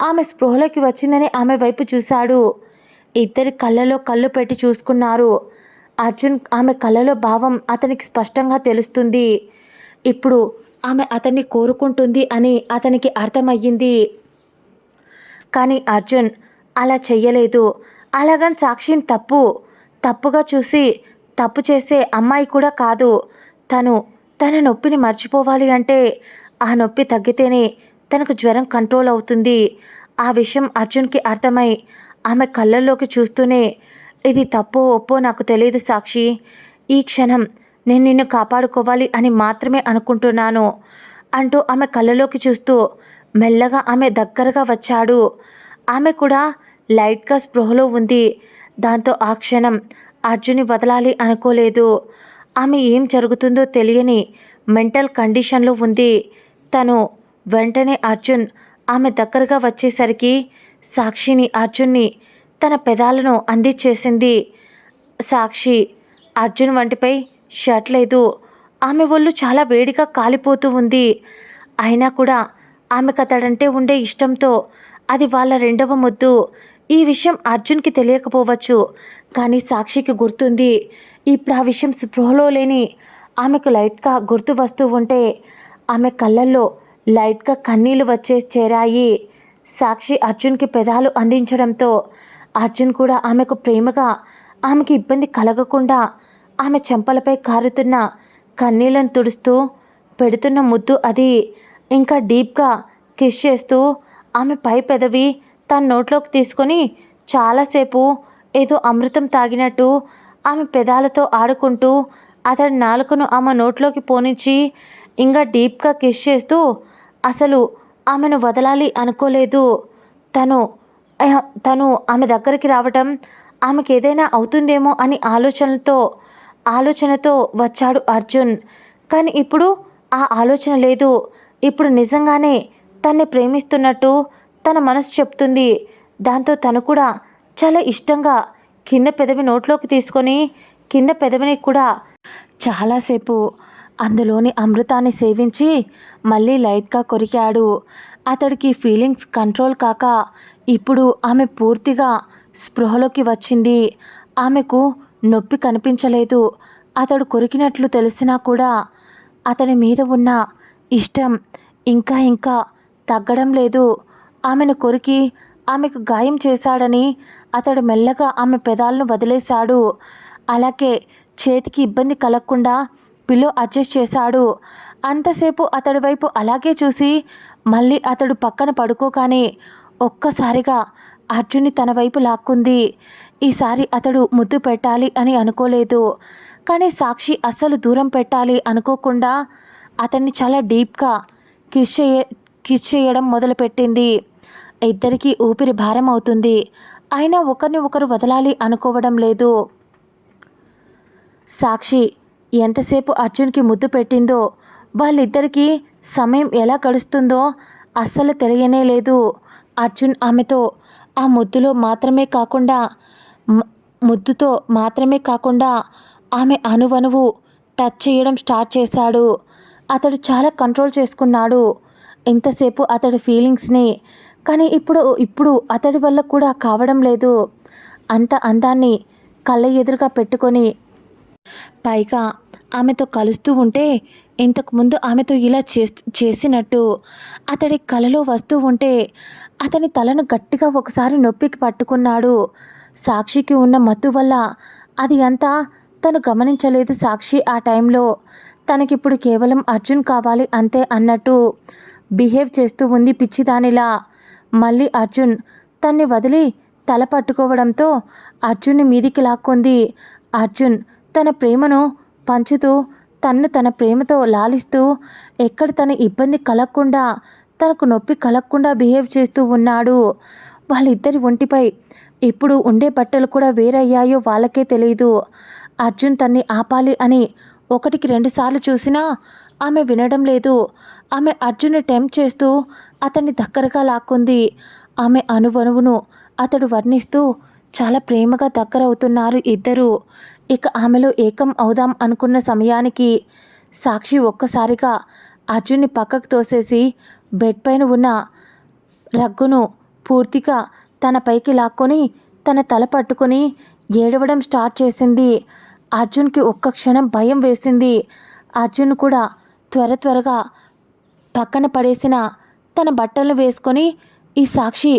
ఆమె స్పృహలోకి వచ్చిందని ఆమె వైపు చూశాడు. ఇద్దరి కళ్ళలో కళ్ళు పెట్టి చూసుకున్నారు. అర్జున్ ఆమె కళ్ళలో భావం అతనికి స్పష్టంగా తెలుస్తుంది. ఇప్పుడు ఆమె అతన్ని కోరుకుంటుంది అని అతనికి అర్థమయ్యింది. కానీ అర్జున్ అలా చెయ్యలేదు. అలాగని సాక్షిని తప్పుగా చూసి తప్పు చేసే అమ్మాయి కూడా కాదు. తన నొప్పిని మర్చిపోవాలి అంటే ఆ నొప్పి తగ్గితేనే తనకు జ్వరం కంట్రోల్ అవుతుంది. ఆ విషయం అర్జున్కి అర్థమై ఆమె కళ్ళల్లోకి చూస్తూనే, ఇది తప్పో ఒప్పో నాకు తెలియదు సాక్షి, ఈ క్షణం నేను నిన్ను కాపాడుకోవాలి అని మాత్రమే అనుకుంటున్నాను అంటూ ఆమె కళ్ళలోకి చూస్తూ మెల్లగా ఆమె దగ్గరగా వచ్చాడు. ఆమె కూడా లైట్గా స్పృహలో ఉంది. దాంతో ఆ క్షణం అర్జున్ని వదలాలి అనుకోలేదు. ఆమె ఏం జరుగుతుందో తెలియని మెంటల్ కండిషన్లో ఉంది. తను వెంటనే అర్జున్ ఆమె దగ్గరగా వచ్చేసరికి అర్జున్ని తన పెదాలను అందించేసింది. సాక్షి అర్జున్ వంటిపై షర్ట్ లేదు. ఆమె ఒళ్ళు చాలా వేడిగా కాలిపోతూ ఉంది. అయినా కూడా ఆమెకు అతడంటే ఉండే ఇష్టంతో అది వాళ్ళ రెండవ ముద్దు. ఈ విషయం అర్జున్కి తెలియకపోవచ్చు, కానీ సాక్షికి గుర్తుంది. ఇప్పుడు ఆ విషయం స్పృహలో లేని ఆమెకు లైట్గా గుర్తు వస్తూ ఉంటే ఆమె కళ్ళల్లో లైట్గా కన్నీళ్లు చేరాయి. సాక్షి అర్జున్కి పెదాలు అందించడంతో అర్జున్ కూడా ఆమెకు ప్రేమగా, ఆమెకి ఇబ్బంది కలగకుండా ఆమె చెంపలపై కారుతున్న కన్నీళ్లను తుడుస్తూ పెడుతున్న ముద్దు అది. ఇంకా డీప్గా కిస్ చేస్తూ ఆమె పై పెదవి తన నోట్లోకి తీసుకొని చాలాసేపు ఏదో అమృతం తాగినట్టు ఆమె పెదాలతో ఆడుకుంటూ అతడి నాలుకను ఆమె నోట్లోకి పోనించి ఇంకా డీప్గా కిస్ చేస్తూ అసలు ఆమెను వదలాలి అనుకోలేదు. తను ఆమె దగ్గరికి రావటం ఆమెకి ఏదైనా అవుతుందేమో అని ఆలోచనతో వచ్చాడు అర్జున్. కానీ ఇప్పుడు ఆ ఆలోచన లేదు. ఇప్పుడు నిజంగానే తన్ని ప్రేమిస్తున్నట్టు తన మనసు చెప్తుంది. దాంతో తను కూడా చాలా ఇష్టంగా కింద పెదవి నోట్లోకి తీసుకొని కింద పెదవిని కూడా చాలాసేపు అందులోని అమృతాన్ని సేవించి మళ్ళీ లైట్గా కొరికాడు. అతడికి ఫీలింగ్స్ కంట్రోల్ కాక ఇప్పుడు ఆమె పూర్తిగా స్పృహలోకి వచ్చింది. ఆమెకు నొప్పి కనిపించలేదు. అతడు కొరికినట్లు తెలిసినా కూడా అతని మీద ఉన్న ఇష్టం ఇంకా తగ్గడం లేదు. ఆమెను కొరికి ఆమెకు గాయం చేశాడని అతడు మెల్లగా ఆమె పెదాలను వదిలేశాడు. అలాగే చేతికి ఇబ్బంది కలగకుండా పిల్లో అడ్జస్ట్ చేశాడు. అంతసేపు అతడి వైపు అలాగే చూసి మళ్ళీ అతడు పక్కన పడుకోగానే ఒక్కసారిగా అర్జున్ని తన వైపు లాక్కుంది. ఈసారి అతడు ముద్దు పెట్టాలి అని అనుకోలేదు, కానీ సాక్షి అస్సలు దూరం పెట్టాలి అనుకోకుండా అతన్ని చాలా డీప్గా కిస్ చేయడం మొదలుపెట్టింది. ఇద్దరికీ ఊపిరి భారం అవుతుంది. అయినా ఒకరిని ఒకరు వదలాలి అనుకోవడం లేదు. సాక్షి ఎంతసేపు అర్జున్కి ముద్దు పెట్టిందో, వాళ్ళిద్దరికీ సమయం ఎలా గడుస్తుందో అస్సలు తెలియనే లేదు. అర్జున్ ఆమెతో ఆ ముద్దుతో మాత్రమే కాకుండా ఆమె అణువణువు టచ్ చేయడం స్టార్ట్ చేశాడు. అతడు చాలా కంట్రోల్ చేసుకున్నాడు ఇంతసేపు అతడి ఫీలింగ్స్ని. కానీ ఇప్పుడు అతడి వల్ల కూడా కావడం లేదు. అంత అందాన్ని కళ్ళ ఎదురుగా పెట్టుకొని పైగా ఆమెతో కలుస్తూ ఉంటే ఇంతకుముందు ఆమెతో ఇలా చేసినట్టు అతడి కలలో వస్తూ ఉంటే అతని తలను గట్టిగా ఒకసారి నొప్పికి పట్టుకున్నాడు. సాక్షికి ఉన్న మత్తు వల్ల అది అంతా తను గమనించలేదు. సాక్షి ఆ టైంలో తనకిప్పుడు కేవలం అర్జున్ కావాలి అంతే అన్నట్టు బిహేవ్ చేస్తూ ఉంది పిచ్చిదానిలా. మళ్ళీ అర్జున్ తన్ని వదిలి తల పట్టుకోవడంతో అర్జున్ని మీదికి లాక్కుంది. అర్జున్ తన ప్రేమను పంచుతూ తన ప్రేమతో లాలిస్తూ ఎక్కడ తన ఇబ్బంది కలగకుండా, తనకు నొప్పి కలగకుండా బిహేవ్ చేస్తూ ఉన్నాడు. వాళ్ళిద్దరి ఒంటిపై ఇప్పుడు ఉండే బట్టలు కూడా వేరయ్యాయో వాళ్ళకే తెలియదు. అర్జున్ తన్ని ఆపాలి అని 1కి 2 సార్లు చూసినా ఆమె వినడం లేదు. ఆమె అర్జున్ని టెంప్ట్ చేస్తూ అతన్ని దగ్గరగా లాక్కుంది. ఆమె అణువణువును అతడు వర్ణిస్తూ చాలా ప్రేమగా దగ్గరవుతున్నారు ఇద్దరు. ఇక ఆమెలో ఏకం అవుదాం అనుకున్న సమయానికి సాక్షి ఒక్కసారిగా అర్జున్ని పక్కకు తోసేసి బెడ్ పైన ఉన్న రగ్గును పూర్తిగా తన పైకి లాక్కొని తన తల పట్టుకొని ఏడవడం స్టార్ట్ చేసింది. అర్జున్కి ఒక్క క్షణం భయం వేసింది. అర్జున్ కూడా త్వరగా పక్కన పడేసిన తన బట్టలు వేసుకొని, ఈ సాక్షి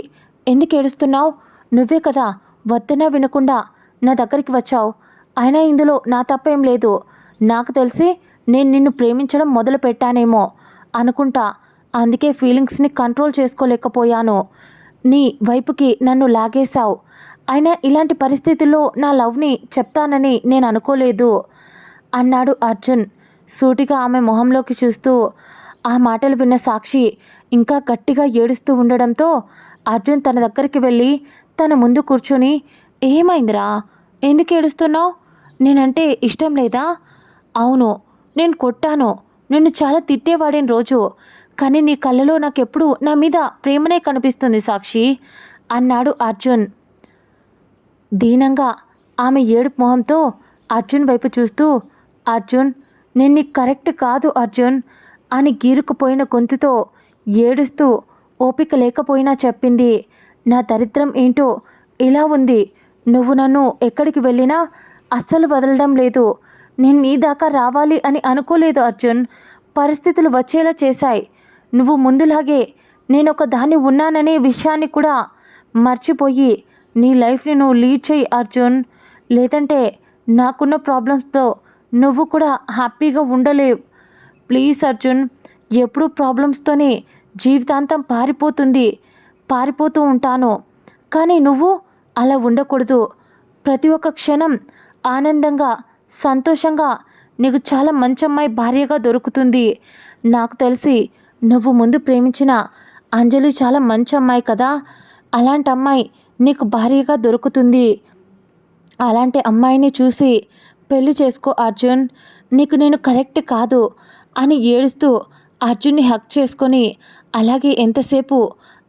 ఎందుకు ఏడుస్తున్నావు? నువ్వే కదా వద్దన్నా వినకుండా నా దగ్గరికి వచ్చావు. అయినా ఇందులో నా తప్పేం లేదు. నాకు తెలిసి నేను నిన్ను ప్రేమించడం మొదలు పెట్టానేమో అనుకుంటా. అందుకే ఫీలింగ్స్ని కంట్రోల్ చేసుకోలేకపోయాను. నీ వైపుకి నన్ను లాగేశావు. అయినా ఇలాంటి పరిస్థితుల్లో నా లవ్ని చెప్తానని నేను అనుకోలేదు అన్నాడు అర్జున్ సూటిగా ఆమె మొహంలోకి చూస్తూ. ఆ మాటలు విన్న సాక్షి ఇంకా గట్టిగా ఏడుస్తూ ఉండడంతో అర్జున్ తన దగ్గరికి వెళ్ళి తన ముందు కూర్చొని, ఏమైందిరా, ఎందుకు ఏడుస్తున్నావు? నేనంటే ఇష్టం లేదా? అవును, నేను కొట్టాను, నిన్ను చాలా తిట్టేవాడిన రోజు. కానీ నీ కళ్ళలో నాకెప్పుడు నా మీద ప్రేమనే కనిపిస్తుంది సాక్షి అన్నాడు అర్జున్ దీనంగా. ఆమె ఏడుపు మొహంతో అర్జున్ వైపు చూస్తూ, అర్జున్, నేను నీకు కరెక్ట్ కాదు అర్జున్ అని గీరుకుపోయిన గొంతుతో ఏడుస్తూ ఓపిక లేకపోయినా చెప్పింది. నా దరిద్రం ఏంటో ఇలా ఉంది. నువ్వు నన్ను ఎక్కడికి వెళ్ళినా అస్సలు వదలడం లేదు. నేను నీ దాకా రావాలి అని అనుకోలేదు అర్జున్. పరిస్థితులు వచ్చేలా చేశాయి. నువ్వు ముందులాగే నేనొక దాన్ని ఉన్నాననే విషయాన్ని కూడా మర్చిపోయి నీ లైఫ్ని నువ్వు లీడ్ చేయి అర్జున్. లేదంటే నాకున్న ప్రాబ్లమ్స్తో నువ్వు కూడా హ్యాపీగా ఉండలేవు. ప్లీజ్ అర్జున్, ఎప్పుడూ ప్రాబ్లమ్స్తోనే జీవితాంతం పారిపోతూ ఉంటాను. కానీ నువ్వు అలా ఉండకూడదు. ప్రతి ఒక్క క్షణం ఆనందంగా సంతోషంగా నీకు చాలా మంచి అమ్మాయి భార్యగా దొరుకుతుంది. నాకు తెలిసి నువ్వు ముందు ప్రేమించిన అంజలి చాలా మంచి అమ్మాయి కదా. అలాంటి అమ్మాయి నీకు భార్యగా దొరుకుతుంది. అలాంటి అమ్మాయిని చూసి పెళ్లి చేసుకో అర్జున్. నీకు నేను కరెక్ట్ కాదు అని ఏడుస్తూ అర్జున్ని హక్ చేసుకొని అలాగే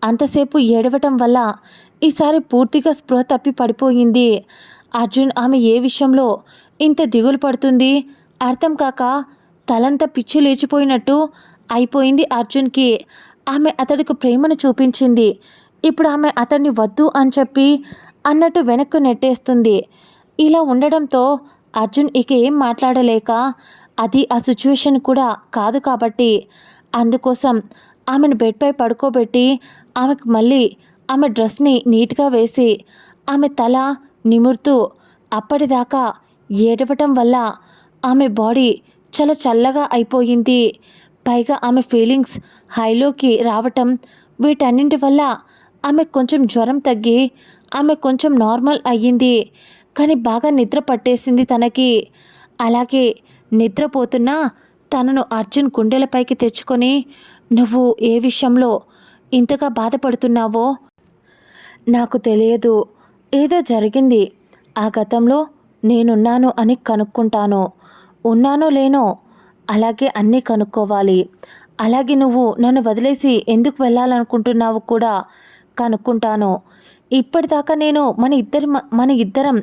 అంతసేపు ఏడవటం వల్ల ఈసారి పూర్తిగా స్పృహ తప్పి పడిపోయింది. అర్జున్ ఆమె ఏ విషయంలో ఇంత దిగులు పడుతుంది అర్థం కాక తలంతా పిచ్చి లేచిపోయినట్టు అయిపోయింది అర్జున్కి. ఆమె అతడికి ప్రేమను చూపించింది. ఇప్పుడు ఆమె అతన్ని వద్దు అని చెప్పి అన్నట్టు వెనక్కు నెట్టేస్తుంది. ఇలా ఉండడంతో అర్జున్ ఇక ఏం మాట్లాడలేక, అది ఆ సిచ్యువేషన్ కూడా కాదు కాబట్టి అందుకోసం ఆమెను బెడ్పై పడుకోబెట్టి ఆమెకు మళ్ళీ ఆమె డ్రెస్ని నీట్గా వేసి ఆమె తల నిమురుతూ, అప్పటిదాకా ఏడవటం వల్ల ఆమె బాడీ చాలా చల్లగా అయిపోయింది. పైగా ఆమె ఫీలింగ్స్ హైలోకి రావటం, వీటన్నింటి వల్ల ఆమె కొంచెం జ్వరం తగ్గి ఆమె కొంచెం నార్మల్ అయ్యింది. కానీ బాగా నిద్ర పట్టేసింది తనకి. అలాగే నిద్రపోతున్నా తనను అర్జున్ గుండెలపైకి తెచ్చుకొని, నువ్వు ఏ విషయంలో ఇంతగా బాధపడుతున్నావో నాకు తెలియదు. ఏదో జరిగింది. ఆ గతంలో నేనున్నాను అని కనుక్కుంటాను. ఉన్నానో లేనో అలాగే అన్నీ కనుక్కోవాలి. అలాగే నువ్వు నన్ను వదిలేసి ఎందుకు వెళ్ళాలనుకుంటున్నావు కూడా కనుక్కుంటాను. ఇప్పటిదాకా నేను మన ఇద్దరం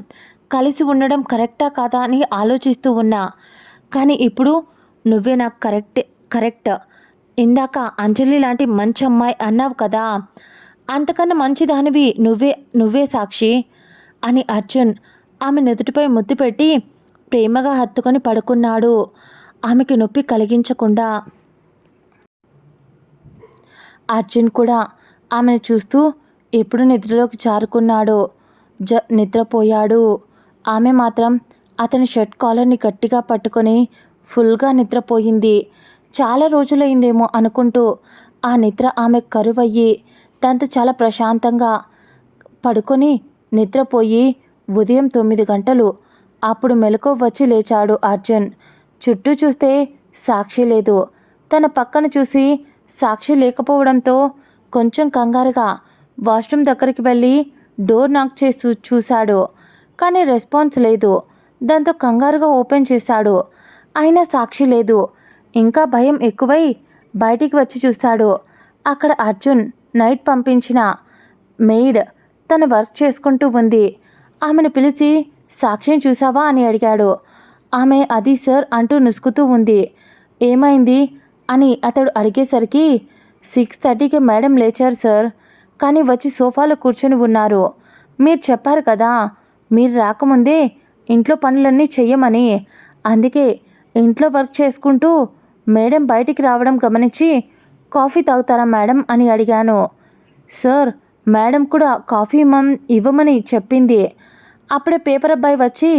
కలిసి ఉండడం కరెక్టా కాదా అని ఆలోచిస్తూ ఉన్నా. కానీ ఇప్పుడు నువ్వే నాకు కరెక్ట్. ఇందాక అంజలి లాంటి మంచి అమ్మాయి అన్నావు కదా, అంతకన్నా మంచిదానివి నువ్వే సాక్షి అని అర్జున్ ఆమె నుదుటిపై ముద్దు పెట్టి ప్రేమగా హత్తుకొని పడుకున్నాడు, ఆమెకి నొప్పి కలిగించకుండా. అర్జున్ కూడా ఆమెను చూస్తూ ఎప్పుడు నిద్రలోకి జారుకున్నాడో నిద్రపోయాడు. ఆమె మాత్రం అతని షర్ట్ కాలర్ని గట్టిగా పట్టుకొని ఫుల్గా నిద్రపోయింది. చాలా రోజులైందేమో అనుకుంటూ ఆ నిద్ర ఆమె కరువయ్యి దాంతో చాలా ప్రశాంతంగా పడుకొని నిద్రపోయి ఉదయం 9 గంటలు అప్పుడు మెలకువ వచ్చి లేచాడు అర్జున్. చుట్టూ చూస్తే సాక్షి లేదు. తన పక్కన చూసి సాక్షి లేకపోవడంతో కొంచెం కంగారుగా వాష్రూమ్ దగ్గరికి వెళ్ళి డోర్ నాక్ చేసి చూశాడు. కానీ రెస్పాన్స్ లేదు. దాంతో కంగారుగా ఓపెన్ చేశాడు. అయినా సాక్షి లేదు. ఇంకా భయం ఎక్కువై బయటికి వచ్చి చూశాడు. అక్కడ అర్జున్ నైట్ పంపించిన మెయిడ్ తన వర్క్ చేసుకుంటూ ఉంది. ఆమెను పిలిచి సాక్షిని చూసావా అని అడిగాడు. ఆమె అది సార్ అంటూ నుసుకుతూ ఉంది. ఏమైంది అని అతడు అడిగేసరికి 6:30కి మేడం లేచారు సార్, కానీ వచ్చి సోఫాలో కూర్చొని ఉన్నారు. మీరు చెప్పారు కదా, మీరు రాకముందే ఇంట్లో పనులన్నీ చెయ్యమని. అందుకే ఇంట్లో వర్క్ చేసుకుంటూ మేడం బయటికి రావడం గమనించి కాఫీ తాగుతారా మేడం అని అడిగాను. సార్, మేడం కూడా కాఫీ ఇవ్వమని చెప్పింది. అప్పుడే పేపర్ అబ్బాయి వచ్చి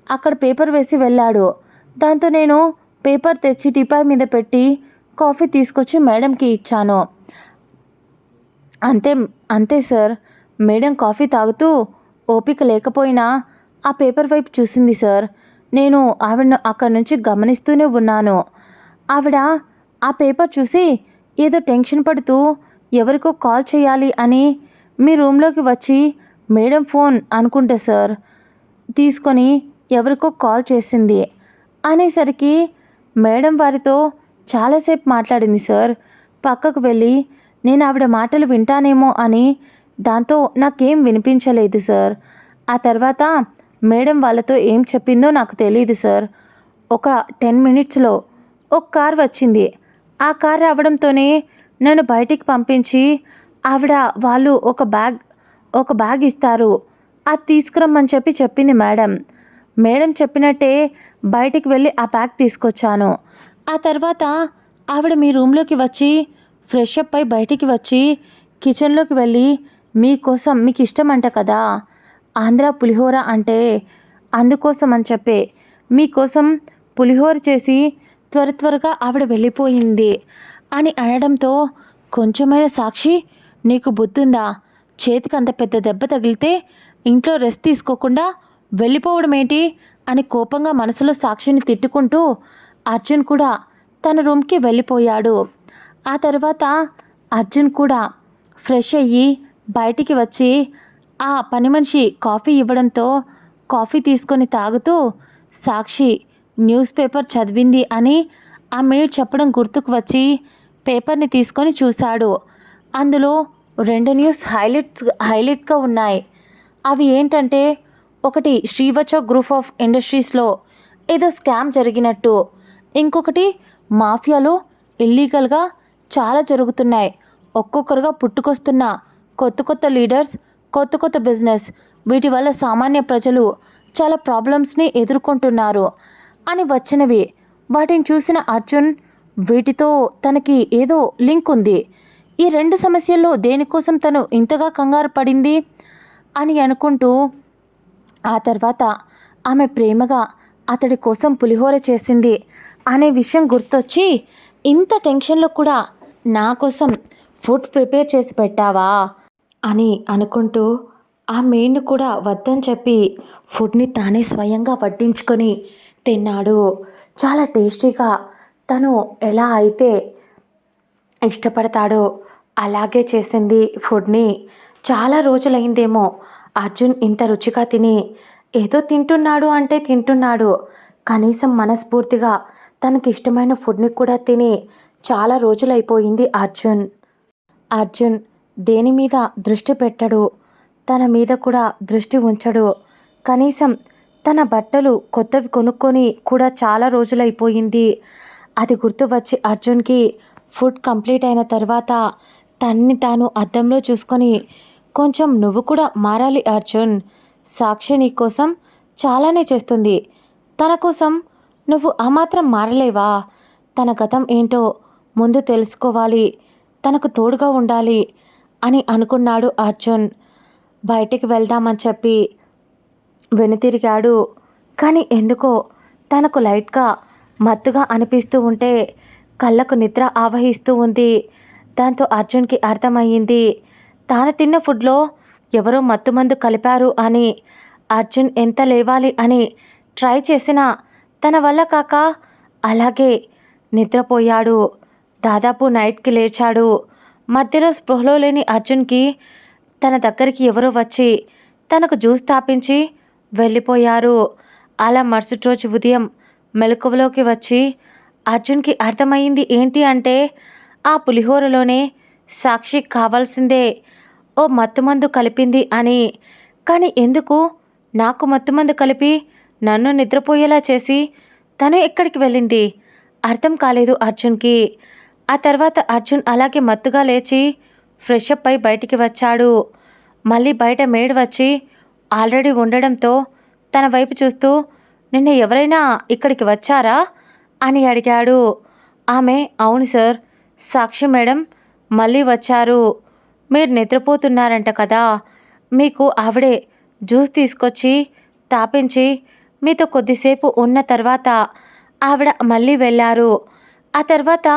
అక్కడ పేపర్ వేసి వెళ్ళాడు. దాంతో నేను పేపర్ తెచ్చి టీపాయ్ మీద పెట్టి కాఫీ తీసుకొచ్చి మేడంకి ఇచ్చాను. అంతే అంతే సార్. మేడం కాఫీ తాగుతూ ఓపిక లేకపోయినా ఆ పేపర్ వైపు చూసింది సార్. నేను ఆవిడను అక్కడి నుంచి గమనిస్తూనే ఉన్నాను. ఆవిడ ఆ పేపర్ చూసి ఏదో టెన్షన్ పడుతూ ఎవరికో కాల్ చేయాలి అని మీ రూమ్లోకి వచ్చి మేడం ఫోన్ అనుకుంటా సార్ తీసుకొని ఎవరికో కాల్ చేసింది అనేసరికి మేడం వారితో చాలాసేపు మాట్లాడింది సార్. పక్కకు వెళ్ళి నేను ఆవిడ మాటలు వింటానేమో అని, దాంతో నాకేం వినిపించలేదు సార్. ఆ తర్వాత మేడం వాళ్ళతో ఏం చెప్పిందో నాకు తెలియదు సార్. ఒక 10 మినిట్స్లో ఒక కార్ వచ్చింది. ఆ కార్ రావడంతోనే నన్ను బయటికి పంపించి ఆవిడ వాళ్ళు ఒక బ్యాగ్ ఇస్తారు, అది తీసుకురమ్మని చెప్పింది మేడం. మేడం చెప్పినట్టే బయటికి వెళ్ళి ఆ బ్యాగ్ తీసుకొచ్చాను. ఆ తర్వాత ఆవిడ మీ రూమ్లోకి వచ్చి ఫ్రెష్ అప్ అయి బయటికి వచ్చి కిచెన్లోకి వెళ్ళి మీకోసం, మీకు ఇష్టమంట కదా ఆంధ్ర పులిహోర అంటే, అందుకోసం అని మీకోసం పులిహోర చేసి త్వరగా ఆవిడ వెళ్ళిపోయింది అని అనడంతో, కొంచెమైనా సాక్షి నీకు బుద్ధుందా? చేతికి అంత పెద్ద దెబ్బ తగిలితే ఇంట్లో రెస్ట్ తీసుకోకుండా వెళ్ళిపోవడం ఏంటి అని కోపంగా మనసులో సాక్షిని తిట్టుకుంటూ అర్జున్ కూడా తన రూమ్కి వెళ్ళిపోయాడు. ఆ తర్వాత అర్జున్ కూడా ఫ్రెష్ అయ్యి బయటికి వచ్చి ఆ పని మనిషి కాఫీ ఇవ్వడంతో కాఫీ తీసుకొని తాగుతూ సాక్షి న్యూస్ పేపర్ చదివింది అని ఆ మేడ్ చెప్పడం గుర్తుకు వచ్చి పేపర్ని తీసుకొని చూశాడు. అందులో 2 న్యూస్ హైలైట్గా ఉన్నాయి. అవి ఏంటంటే, ఒకటి శ్రీవచ గ్రూప్ ఆఫ్ ఇండస్ట్రీస్లో ఏదో స్కామ్ జరిగినట్టు, ఇంకొకటి మాఫియాలో ఇల్లీగల్గా చాలా జరుగుతున్నాయి, ఒక్కొక్కరుగా పుట్టుకొస్తున్న కొత్త లీడర్స్, కొత్త బిజినెస్, వీటి వల్ల సామాన్య ప్రజలు చాలా ప్రాబ్లమ్స్ని ఎదుర్కొంటున్నారు అని వచ్చినవి. వాటిని చూసిన అర్జున్ వీటితో తనకి ఏదో లింక్ ఉంది, ఈ 2 సమస్యల్లో దేనికోసం తను ఇంతగా కంగారు పడింది అని అనుకుంటూ, ఆ తర్వాత ఆమె ప్రేమగా అతడి కోసం పులిహోర చేసింది అనే విషయం గుర్తొచ్చి, ఇంత టెన్షన్లో కూడా నా కోసం ఫుడ్ ప్రిపేర్ చేసి పెట్టావా అని అనుకుంటూ ఆ మెయిన్ కూడా వద్దని చెప్పి ఫుడ్ని తానే స్వయంగా వడ్డించుకొని తిన్నాడు. చాలా టేస్టీగా తను ఎలా అయితే ఇష్టపడతాడో అలాగే చేసింది ఫుడ్ని. చాలా రోజులైందేమో అర్జున్ ఇంత రుచిగా తిని. ఏదో తింటున్నాడు అంటే తింటున్నాడు, కనీసం మనస్ఫూర్తిగా తనకి ఇష్టమైన ఫుడ్ని కూడా తిని చాలా రోజులైపోయింది అర్జున్ దేని మీద దృష్టి పెట్టడు, తన మీద కూడా దృష్టి ఉంచడు. కనీసం తన బట్టలు కొత్తవి కొనుక్కొని కూడా చాలా రోజులైపోయింది. అది గుర్తు వచ్చి అర్జున్కి ఫుడ్ కంప్లీట్ అయిన తర్వాత తన్ని తాను అద్దంలో చూసుకొని, కొంచెం నువ్వు కూడా మారాలి అర్జున్. సాక్షి నీ కోసం చాలానే చేస్తుంది, తన కోసం నువ్వు ఆ మాత్రం మారలేవా? తన గతం ఏంటో ముందు తెలుసుకోవాలి, తనకు తోడుగా ఉండాలి అని అనుకున్నాడు అర్జున్. బయటికి వెళ్దామని చెప్పి వెనుతిరిగాడు. కానీ ఎందుకో తనకు లైట్గా మత్తుగా అనిపిస్తూ ఉంటే కళ్ళకు నిద్ర ఆవహిస్తూ ఉంది. దాంతో అర్జున్కి అర్థమయ్యింది, తాను తిన్న ఫుడ్లో ఎవరో మత్తుమందు కలిపారు అని. అర్జున్ ఎంత లేవాలి అని ట్రై చేసినా తన వల్ల కాక అలాగే నిద్రపోయాడు. దాదాపు నైట్కి లేచాడు. మధ్యలో స్పృహలో లేని అర్జున్కి తన దగ్గరికి ఎవరో వచ్చి తనకు జ్యూస్ తాపించి వెళ్ళిపోయారు. అలా మరుసటి రోజు ఉదయం మెలకువలోకి వచ్చి అర్జున్కి అర్థమైంది ఏంటి అంటే, ఆ పులిహోరలోనే సాక్షి కావాల్సిందే ఓ మత్తుమందు కలిపింది అని. కానీ ఎందుకు నాకు మత్తుమందు కలిపి నన్ను నిద్రపోయేలా చేసి తను ఎక్కడికి వెళ్ళింది అర్థం కాలేదు అర్జున్కి. ఆ తర్వాత అర్జున్ అలాగే మత్తుగా లేచి ఫ్రెష్ అప్ అయి బయటికి వచ్చాడు. మళ్ళీ బయట మేడ్ వచ్చి ఆల్రెడీ ఉండడంతో తన వైపు చూస్తూ, నిన్న ఎవరైనా ఇక్కడికి వచ్చారా అని అడిగాడు. ఆమె, అవును సార్, సాక్షి మేడం మళ్ళీ వచ్చారు. మీరు నిద్రపోతున్నారంట కదా, మీకు ఆవిడే జ్యూస్ తీసుకొచ్చి తాపించి మీతో కొద్దిసేపు ఉన్న తర్వాత ఆవిడ మళ్ళీ వెళ్ళారు. ఆ తర్వాత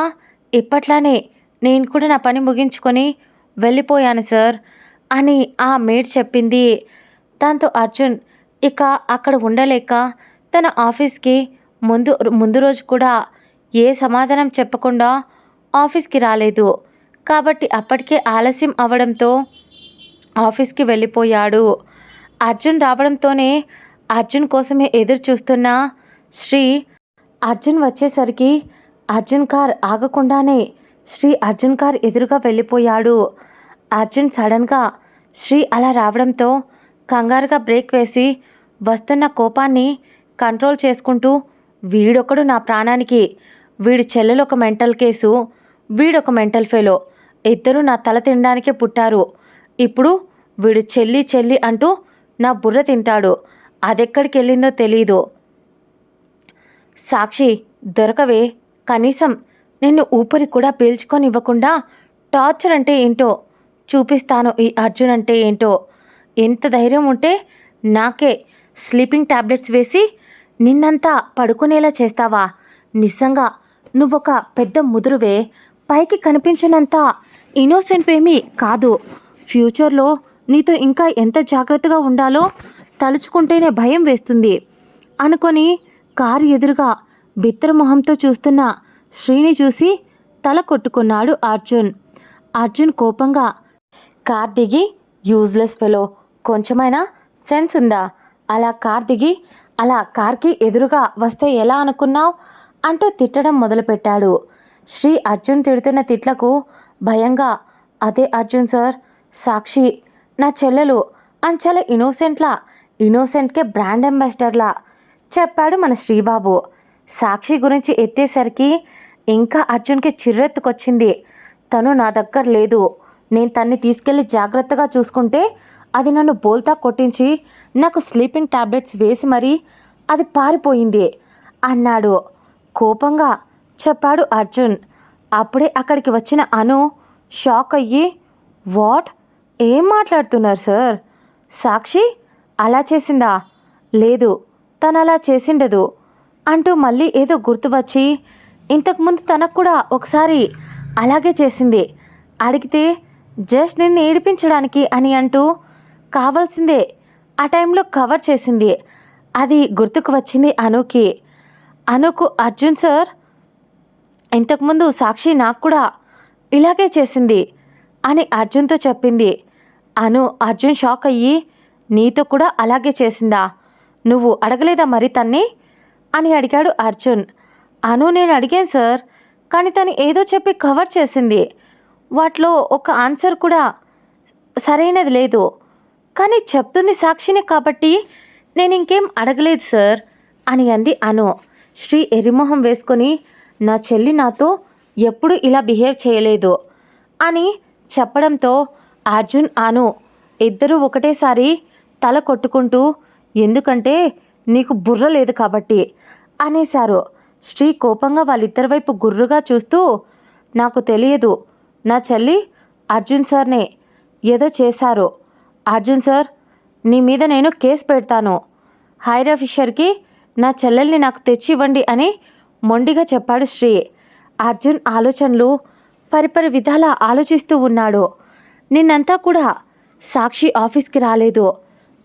ఇప్పట్లానే నేను కూడా నా పని ముగించుకొని వెళ్ళిపోయాను సార్ అని ఆ మేడ్ చెప్పింది. దాంతో అర్జున్ ఇక అక్కడ ఉండలేక తన ఆఫీస్కి ముందు ముందు రోజు కూడా ఏ సమాధానం చెప్పకుండా ఆఫీస్కి రాలేదు. కాబట్టి అప్పటికే ఆలస్యం అవ్వడంతో ఆఫీస్కి వెళ్ళిపోయాడు. అర్జున్ రావడంతోనే అర్జున్ కోసమే ఎదురు చూస్తున్న శ్రీ అర్జున్ వచ్చేసరికి అర్జున్ కార్ ఆగకుండానే శ్రీ అర్జున్ కార్ ఎదురుగా వెళ్ళిపోయాడు. అర్జున్ సడన్గా శ్రీ అలా రావడంతో కంగారుగా బ్రేక్ వేసి వస్తున్న కోపాన్ని కంట్రోల్ చేసుకుంటూ, వీడొకడు నా ప్రాణానికి, వీడి చెల్లెలు ఒక మెంటల్ కేసు, వీడొక మెంటల్ ఫెలో, ఇద్దరూ నా తల తినడానికే పుట్టారు. ఇప్పుడు వీడు చెల్లి చెల్లి అంటూ నా బుర్ర తింటాడు. అదెక్కడికి వెళ్ళిందో తెలీదు. సాక్షి దొరకవే, కనీసం నిన్ను ఊపిరి కూడా పీల్చుకొనివ్వకుండా టార్చర్ అంటే ఏంటో చూపిస్తాను. ఈ అర్జున్ అంటే ఏంటో. ఎంత ధైర్యం ఉంటే నాకే స్లీపింగ్ టాబ్లెట్స్ వేసి నిన్నంతా పడుకునేలా చేస్తావా? నిజంగా నువ్వొక పెద్ద ముదురువే. పైకి కనిపించినంత ఇన్నోసెంట్ ఏమీ కాదు. ఫ్యూచర్లో నీతో ఇంకా ఎంత జాగ్రత్తగా ఉండాలో తలుచుకుంటేనే భయం వేస్తుంది అనుకొని కారు ఎదురుగా బిత్తరమొహంతో చూస్తున్న శ్రీని చూసి తల కొట్టుకున్నాడు అర్జున్. అర్జున్ కోపంగా, కార్ దిగి, యూజ్లెస్ ఫెలో, కొంచెమైనా సెన్స్ ఉందా? అలా కార్ దిగి అలా కార్కి ఎదురుగా వస్తే ఎలా అనుకున్నావు అంటూ తిట్టడం మొదలుపెట్టాడు. శ్రీ అర్జున్ తిడుతున్న తిట్లకు భయంగా, అదే అర్జున్ సార్, సాక్షి నా చెల్లెలు అని చాలా ఇన్నోసెంట్కే బ్రాండ్ అంబాసిడర్లా చెప్పాడు మన శ్రీబాబు. సాక్షి గురించి ఎత్తేసరికి ఇంకా అర్జున్కి చిర్రెత్తుకొచ్చింది. తను నా దగ్గర లేదు, నేను తన్ని తీసుకెళ్ళి జాగ్రత్తగా చూసుకుంటే అది నన్ను బోల్తా కొట్టించి నాకు స్లీపింగ్ టాబ్లెట్స్ వేసి మరీ అది పారిపోయింది అన్నాడు. కోపంగా చెప్పాడు అర్జున్. అప్పుడే అక్కడికి వచ్చిన అను షాక్ అయ్యి, వాట్, ఏం మాట్లాడుతున్నారు సార్? సాక్షి అలా చేసిందా? లేదు, తను అలా చేసిండదు అంటూ మళ్ళీ ఏదో గుర్తు వచ్చి, ఇంతకుముందు తనకు కూడా ఒకసారి అలాగే చేసింది, అడిగితే జస్ట్ నిన్ను ఏడిపించడానికి అని అంటూ కావాల్సిందే ఆ టైంలో కవర్ చేసింది. అది గుర్తుకు వచ్చింది అనుకి. అనుకు, అర్జున్ సార్, ఇంతకుముందు సాక్షి నాకు కూడా ఇలాగే చేసింది అని అర్జున్తో చెప్పింది. అర్జున్ షాక్ అయ్యి, నీతో కూడా అలాగే చేసిందా? నువ్వు అడగలేదా మరి తన్ని అని అడిగాడు అర్జున్. నేను అడిగాను సార్, కానీ తను ఏదో చెప్పి కవర్ చేసింది. వాటిలో ఒక ఆన్సర్ కూడా సరైనది లేదు. కానీ చెప్తుంది సాక్షిని కాబట్టి నేను ఇంకేం అడగలేదు సార్ అని అంది అను. శ్రీ ఎరిమొహం వేసుకొని, నా చెల్లి నాతో ఎప్పుడు ఇలా బిహేవ్ చేయలేదు అని చెప్పడంతో అర్జున్ అను ఇద్దరూ ఒకటేసారి తల కొట్టుకుంటూ, ఎందుకంటే నీకు బుర్ర లేదు కాబట్టి అనేశారు. శ్రీ కోపంగా వాళ్ళిద్దరి వైపు గుర్రుగా చూస్తూ, నాకు తెలియదు, నా చెల్లి అర్జున్ సార్నే ఏదో చేశారు. అర్జున్ సార్, నీ మీద నేను కేసు పెడతాను. హైర్ ఆఫీసర్కి నా చెల్లెల్ని నాకు తెచ్చి ఇవ్వండి అని మొండిగా చెప్పాడు శ్రీ. అర్జున్ ఆలోచనలు పరిపరి విధాలా ఆలోచిస్తూ ఉన్నాడు. నిన్నంతా కూడా సాక్షి ఆఫీస్కి రాలేదు.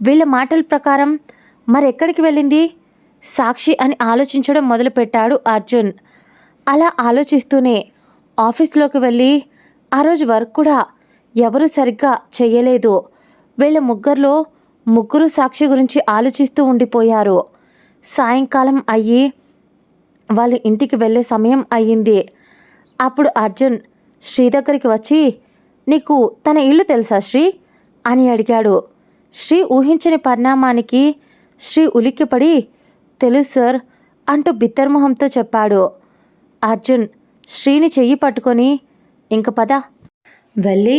వీళ్ళ మాటల ప్రకారం మరెక్కడికి వెళ్ళింది సాక్షి అని ఆలోచించడం మొదలుపెట్టాడు అర్జున్. అలా ఆలోచిస్తూనే ఆఫీస్లోకి వెళ్ళి ఆ రోజు వర్క్ కూడా ఎవరూ సరిగ్గా చెయ్యలేదు. వీళ్ళ ముగ్గురు సాక్షి గురించి ఆలోచిస్తూ ఉండిపోయారు. సాయంకాలం అయ్యి వాళ్ళ ఇంటికి వెళ్ళే సమయం అయ్యింది. అప్పుడు అర్జున్ శ్రీ దగ్గరికి వచ్చి, నీకు తన ఇల్లు తెలుసా శ్రీ అని అడిగాడు. శ్రీ ఊహించని పరిణామానికి శ్రీ ఉలిక్కిపడి, తెలుసు సార్ అంటూ బిత్తర్మొహంతో చెప్పాడు. అర్జున్ శ్రీని చెయ్యి పట్టుకొని, ఇంక పద, వెళ్ళి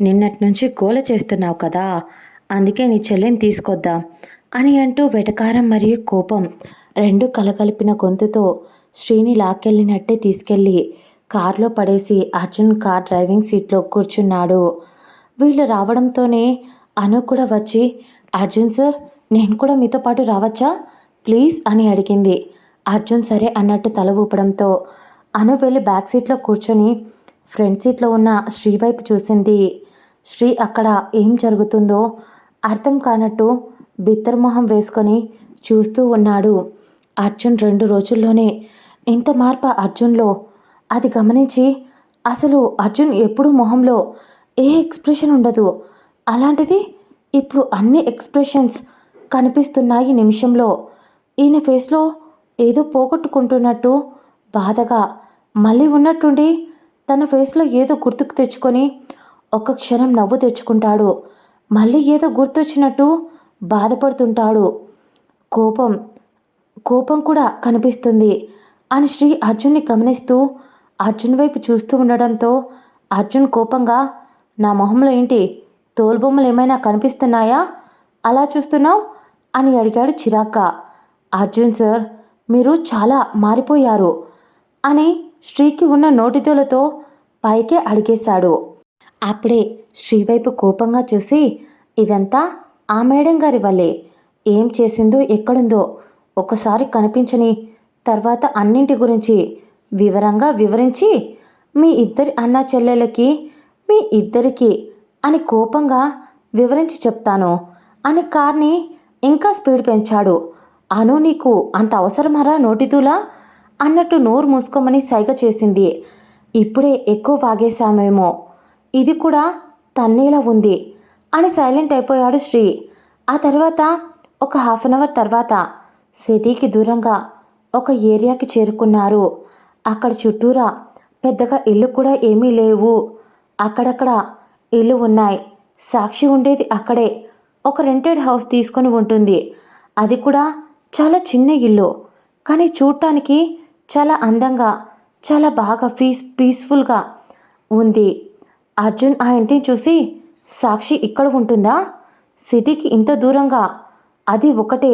నిన్నటి నుంచి గోల చేస్తున్నావు కదా, అందుకే నీ చెల్లిని తీసుకొద్దాం అని అంటూ వెటకారం మరియు కోపం రెండు కలగలిపిన గొంతుతో శ్రీని లాక్కెళ్ళినట్టే తీసుకెళ్ళి కారులో పడేసి అర్జున్ కార్ డ్రైవింగ్ సీట్లో కూర్చున్నాడు. వీళ్ళు రావడంతోనే అను కూడా వచ్చి, అర్జున్ సార్, నేను కూడా మీతో పాటు రావచ్చా ప్లీజ్ అని అడిగింది. అర్జున్ సరే అన్నట్టు తల ఊపడంతో అను వెళ్ళి బ్యాక్ సీట్లో కూర్చొని ఫ్రంట్ సీట్లో ఉన్న శ్రీ వైపు చూసింది. శ్రీ అక్కడ ఏం జరుగుతుందో అర్థం కానట్టు బిత్తరమొహం వేసుకొని చూస్తూ ఉన్నాడు. అర్జున్ 2 రోజుల్లోనే ఇంత మార్పు అర్జున్లో, అది గమనించి అసలు అర్జున్ ఎప్పుడూ మొహంలో ఏ ఎక్స్ప్రెషన్ ఉండదు, అలాంటిది ఇప్పుడు అన్ని ఎక్స్ప్రెషన్స్ కనిపిస్తున్నాయి నిమిషంలో. ఈయన ఫేస్లో ఏదో పోగొట్టుకుంటున్నట్టు బాధగా, మళ్ళీ ఉన్నట్టుండి తన ఫేస్లో ఏదో గుర్తుకు తెచ్చుకొని ఒక్క క్షణం నవ్వు తెచ్చుకుంటాడు. మళ్ళీ ఏదో గుర్తొచ్చినట్టు బాధపడుతుంటాడు. కోపం కోపం కూడా కనిపిస్తుంది అని శ్రీ అర్జున్ని గమనిస్తూ అర్జున్ వైపు చూస్తూ ఉండడంతో అర్జున్ కోపంగా, నా మొహంలో ఏంటి తోలుబొమ్మలు ఏమైనా కనిపిస్తున్నాయా, అలా చూస్తున్నావు అని అడిగాడు చిరాగ్గా. అర్జున్ సార్, మీరు చాలా మారిపోయారు అని శ్రీకి ఉన్న నోటితోలతో పైకే అడిగేశాడు. అప్పుడే శ్రీవైపు కోపంగా చూసి, ఇదంతా ఆ మేడం గారి వల్లే, ఏం చేసిందో ఎక్కడుందో ఒకసారి కనిపించని తర్వాత అన్నింటి గురించి వివరంగా వివరించి మీ ఇద్దరి అన్నా చెల్లెలకి మీ ఇద్దరికి అని కోపంగా వివరించి చెప్తాను అని కార్ని ఇంకా స్పీడ్ పెంచాడు. అను, నీకు అంత అవసరమరా నోటితూలా అన్నట్టు నోరు మూసుకోమని సైగ చేసింది. ఇప్పుడే ఎక్కువ వాగేశామేమో, ఇది కూడా తన్నేలా ఉంది అని సైలెంట్ అయిపోయాడు శ్రీ. ఆ తర్వాత ఒక హాఫ్ అన్ అవర్ తర్వాత సిటీకి దూరంగా ఒక ఏరియాకి చేరుకున్నారు. అక్కడ చుట్టూరా పెద్దగా ఇల్లు కూడా ఏమీ లేవు, అక్కడక్కడ ఇల్లు ఉన్నాయి. సాక్షి ఉండేది అక్కడే ఒక రెంటెడ్ హౌస్ తీసుకొని ఉంటుంది. అది కూడా చాలా చిన్న ఇల్లు, కానీ చూడటానికి చాలా అందంగా చాలా బాగా పీస్ఫుల్గా ఉంది. అర్జున్ ఆ ఇంటిని చూసి, సాక్షి ఇక్కడ ఉంటుందా, సిటీకి ఇంత దూరంగా, అది ఒకటే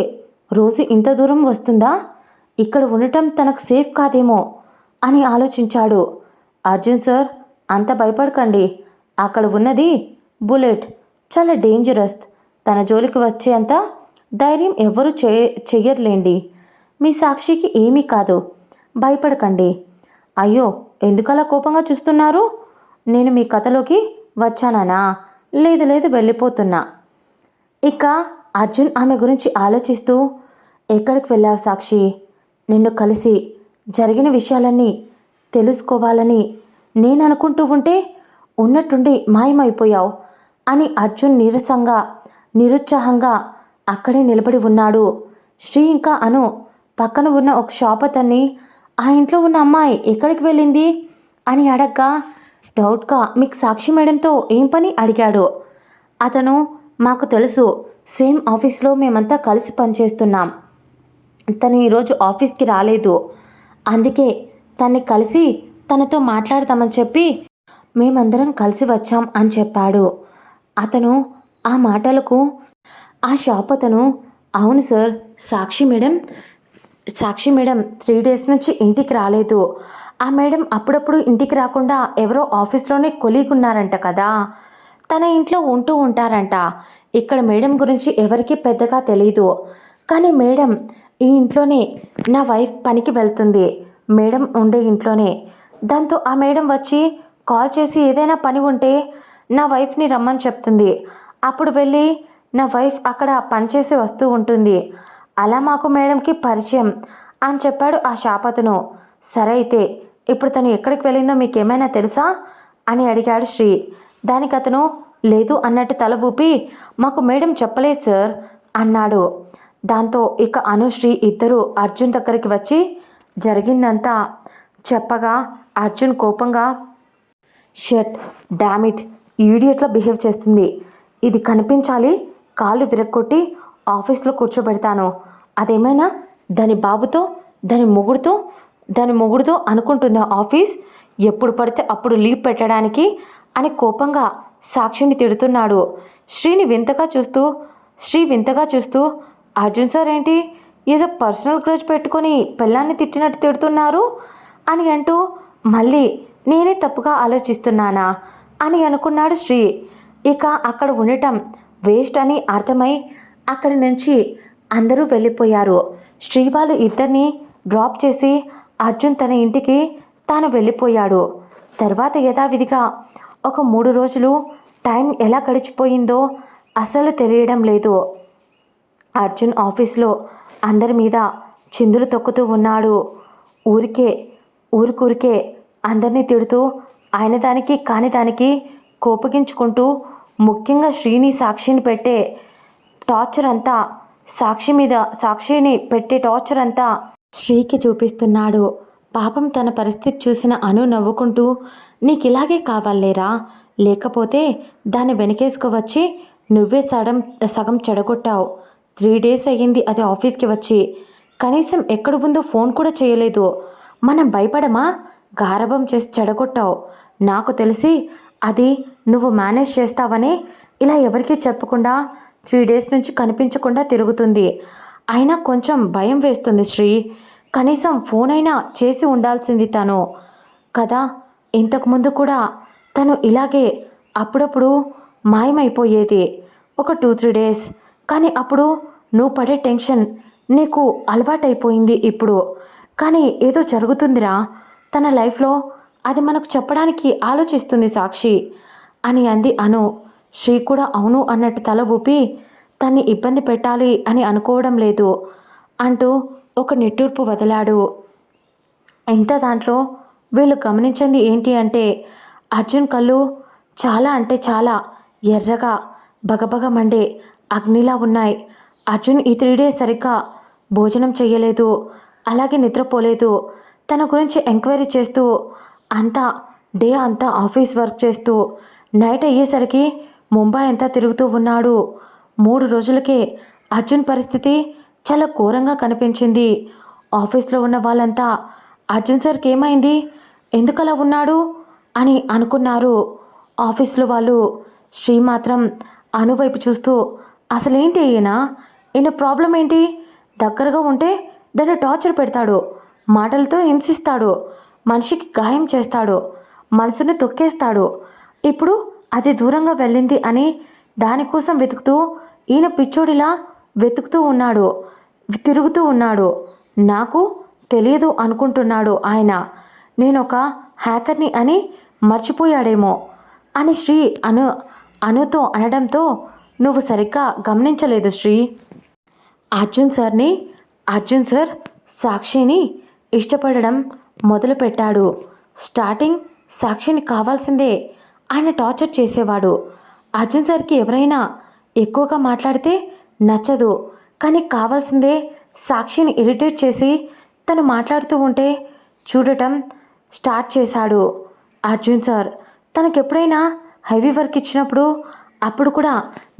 రోజు ఇంత దూరం వస్తుందా, ఇక్కడ ఉండటం తనకు సేఫ్ కాదేమో అని ఆలోచించాడు. అర్జున్ సార్, అంత భయపడకండి, అక్కడ ఉన్నది బుల్లెట్, చాలా డేంజరస్, తన జోలికి వచ్చేంత ధైర్యం ఎవ్వరూ చెయ్యర్లేండి, మీ సాక్షికి ఏమీ కాదు, భయపడకండి. అయ్యో, ఎందుకలా కోపంగా చూస్తున్నారు, నేను మీ కథలోకి వచ్చానా, లేదు లేదు వెళ్ళిపోతున్నా. ఇక అర్జున్ ఆమె గురించి ఆలోచిస్తూ, ఎక్కడికి వెళ్ళావు సాక్షి, నిన్ను కలిసి జరిగిన విషయాలన్నీ తెలుసుకోవాలని నేను అనుకుంటూ ఉంటే ఉన్నట్టుండి మాయమైపోయావు అని అర్జున్ నీరసంగా నిరుత్సాహంగా అక్కడే నిలబడి ఉన్నాడు. శ్రీ ఇంకా అను పక్కన ఉన్న ఒక షాప్ అతన్ని, ఆ ఇంట్లో ఉన్న అమ్మాయి ఎక్కడికి వెళ్ళింది అని అడగ్గా డౌట్గా, మీకు సాక్షి మేడంతో ఏం పని అడిగాడు. అతను, మాకు తెలుసు, సేమ్ ఆఫీస్లో మేమంతా కలిసి పనిచేస్తున్నాం, తను ఈరోజు ఆఫీస్కి రాలేదు, అందుకే తన్ని కలిసి తనతో మాట్లాడతామని చెప్పి మేమందరం కలిసి వచ్చాం అని చెప్పాడు. అతను ఆ మాటలకు ఆ షాప్ అతను, అవును సార్, సాక్షి మేడం 3 డేస్ నుంచి ఇంటికి రాలేదు, ఆ మేడం అప్పుడప్పుడు ఇంటికి రాకుండా ఎవరో ఆఫీస్లోనే కొలీగ్ ఉన్నారంట కదా, తన ఇంట్లో ఉంటూ ఉంటారంట, ఇక్కడ మేడం గురించి ఎవరికీ పెద్దగా తెలీదు, కానీ మేడం ఈ ఇంట్లోనే నా వైఫ్ పనికి వెళ్తుంది, మేడం ఉండే ఇంట్లోనే, దాంతో ఆ మేడం వచ్చి కాల్ చేసి ఏదైనా పని ఉంటే నా వైఫ్ని రమ్మని చెప్తుంది, అప్పుడు వెళ్ళి నా వైఫ్ అక్కడ పనిచేసి వస్తూ ఉంటుంది, అలా మాకు మేడంకి పరిచయం అని చెప్పాడు ఆ షాప్ అతను. సరే అయితే ఇప్పుడు తను ఎక్కడికి వెళ్ళిందో మీకేమైనా తెలుసా అని అడిగాడు శ్రీ. దానికి అతను లేదు అన్నట్టు తల ఊపి, మాకు మేడం చెప్పలేదు సార్ అన్నాడు. దాంతో ఇక అనుశ్రీ ఇద్దరు అర్జున్ దగ్గరికి వచ్చి జరిగిందంతా చెప్పగా అర్జున్ కోపంగా, షట్ డామిట్, ఈడియట్లా బిహేవ్ చేస్తుంది, ఇది కనిపించాలి, కాళ్ళు విరక్కొట్టి ఆఫీస్లో కూర్చోబెడతాను, అదేమైనా దాని బాబుతో దాని మొగుడుతో అనుకుంటుందా ఆఫీస్, ఎప్పుడు పడితే అప్పుడు లీవ్ పెట్టడానికి అని కోపంగా సాక్షిని తిడుతున్నాడు. శ్రీ వింతగా చూస్తూ అర్జున్ సార్ ఏంటి ఏదో పర్సనల్ గ్రడ్జ్ పెట్టుకొని పిల్లాన్ని తిట్టినట్టు తిడుతున్నారు అని అంటూ మళ్ళీ నేనే తప్పుగా ఆలోచిస్తున్నానా అని అనుకున్నాడు శ్రీ. ఇక అక్కడ ఉండటం వేస్ట్ అని అర్థమై అక్కడి నుంచి అందరూ వెళ్ళిపోయారు. శ్రీ వాళ్ళు ఇద్దరిని డ్రాప్ చేసి అర్జున్ తన ఇంటికి తాను వెళ్ళిపోయాడు. తర్వాత యథావిధిగా ఒక 3 రోజులు టైం ఎలా గడిచిపోయిందో అసలు తెలియడం లేదు. అర్జున్ ఆఫీస్లో అందరి మీద చిందులు తొక్కుతూ ఉన్నాడు. ఊరికూరికే అందరినీ తిడుతూ ఆయన దానికి కాని దానికి కోపగించుకుంటూ ముఖ్యంగా సాక్షిని పెట్టే టార్చర్ అంతా సాక్షిని పెట్టే టార్చర్ అంతా శ్రీకి చూపిస్తున్నాడు. పాపం తన పరిస్థితి చూసిన అను నవ్వుకుంటూ నీకు ఇలాగే కావాలేరా, లేకపోతే దాన్ని వెనకేసుకువచ్చి నువ్వే సగం చెడగొట్టావు. 3 days అయ్యింది అది ఆఫీస్కి వచ్చి, కనీసం ఎక్కడ ఉందో ఫోన్ కూడా చేయలేదు. మనం భయపడమా, గారాబం చేసి చెడగొట్టావు. నాకు తెలిసి అది నువ్వు మేనేజ్ చేస్తావని ఇలా ఎవరికీ చెప్పకుండా 3 days నుంచి కనిపించకుండా తిరుగుతుంది. అయినా కొంచెం భయం వేస్తుంది శ్రీ. కనీసం ఫోన్ అయినా చేసి ఉండాల్సింది తను కదా. ఇంతకుముందు కూడా తను ఇలాగే అప్పుడప్పుడు మాయమైపోయేది ఒక 2-3 days. కానీ అప్పుడు నువ్వు పడే టెన్షన్ నీకు అలవాటైపోయింది ఇప్పుడు. కానీ ఏదో జరుగుతుందిరా తన లైఫ్లో, అది మనకు చెప్పడానికి ఆలోచిస్తుంది సాక్షి అని అంది అను. శ్రీ కూడా అవును అన్నట్టు తల ఊపి తన్ని ఇబ్బంది పెట్టాలి అని అనుకోవడం లేదు అంటూ ఒక నిట్టూర్పు వదిలాడు. ఇంత దాంట్లో వీళ్ళు గమనించింది ఏంటి అంటే అర్జున్ కళ్ళు చాలా అంటే చాలా ఎర్రగా బగబగ మండే అగ్నిలా ఉన్నాయి. అర్జున్ ఈ 3 days సరిగ్గా భోజనం చేయలేదు, అలాగే నిద్రపోలేదు. తన గురించి ఎంక్వైరీ చేస్తూ డే అంతా ఆఫీస్ వర్క్ చేస్తూ నైట్ అయ్యేసరికి ముంబై అంతా తిరుగుతూ ఉన్నాడు. 3 రోజులకే అర్జున్ పరిస్థితి చాలా ఘోరంగా కనిపించింది. ఆఫీస్లో ఉన్న వాళ్ళంతా అర్జున్ సార్కి ఏమైంది, ఎందుకలా ఉన్నాడు అని అనుకున్నారు. ఆఫీస్లో వాళ్ళు. శ్రీ మాత్రం అను వైపు చూస్తూ అసలేంటి ఈయన ప్రాబ్లం ఏంటి, దగ్గరగా ఉంటే దాన్ని టార్చర్ పెడతాడు, మాటలతో హింసిస్తాడు, మనిషికి గాయం చేస్తాడు, మనసుని తొక్కేస్తాడు. ఇప్పుడు అది దూరంగా వెళ్ళింది అని దానికోసం వెతుకుతూ ఈయన పిచ్చోడిలా తిరుగుతూ ఉన్నాడు. నాకు తెలియదు అనుకుంటున్నాడు ఆయన. నేనొక హ్యాకర్ని అని మర్చిపోయాడేమో అని శ్రీ అనుతో అనడంతో నువ్వు సరిగ్గా గమనించలేదు శ్రీ. అర్జున్ సార్ సాక్షిని ఇష్టపడడం మొదలుపెట్టాడు. స్టార్టింగ్ సాక్షిని కావాల్సిందే ఆయన టార్చర్ చేసేవాడు. అర్జున్ సార్కి ఎవరైనా ఎక్కువగా మాట్లాడితే నచ్చదు, కానీ కావాల్సిందే సాక్షిని ఇరిటేట్ చేసి తను మాట్లాడుతూ ఉంటే చూడటం స్టార్ట్ చేశాడు అర్జున్ సార్. తనకెప్పుడైనా హెవీ వర్క్ ఇచ్చినప్పుడు అప్పుడు కూడా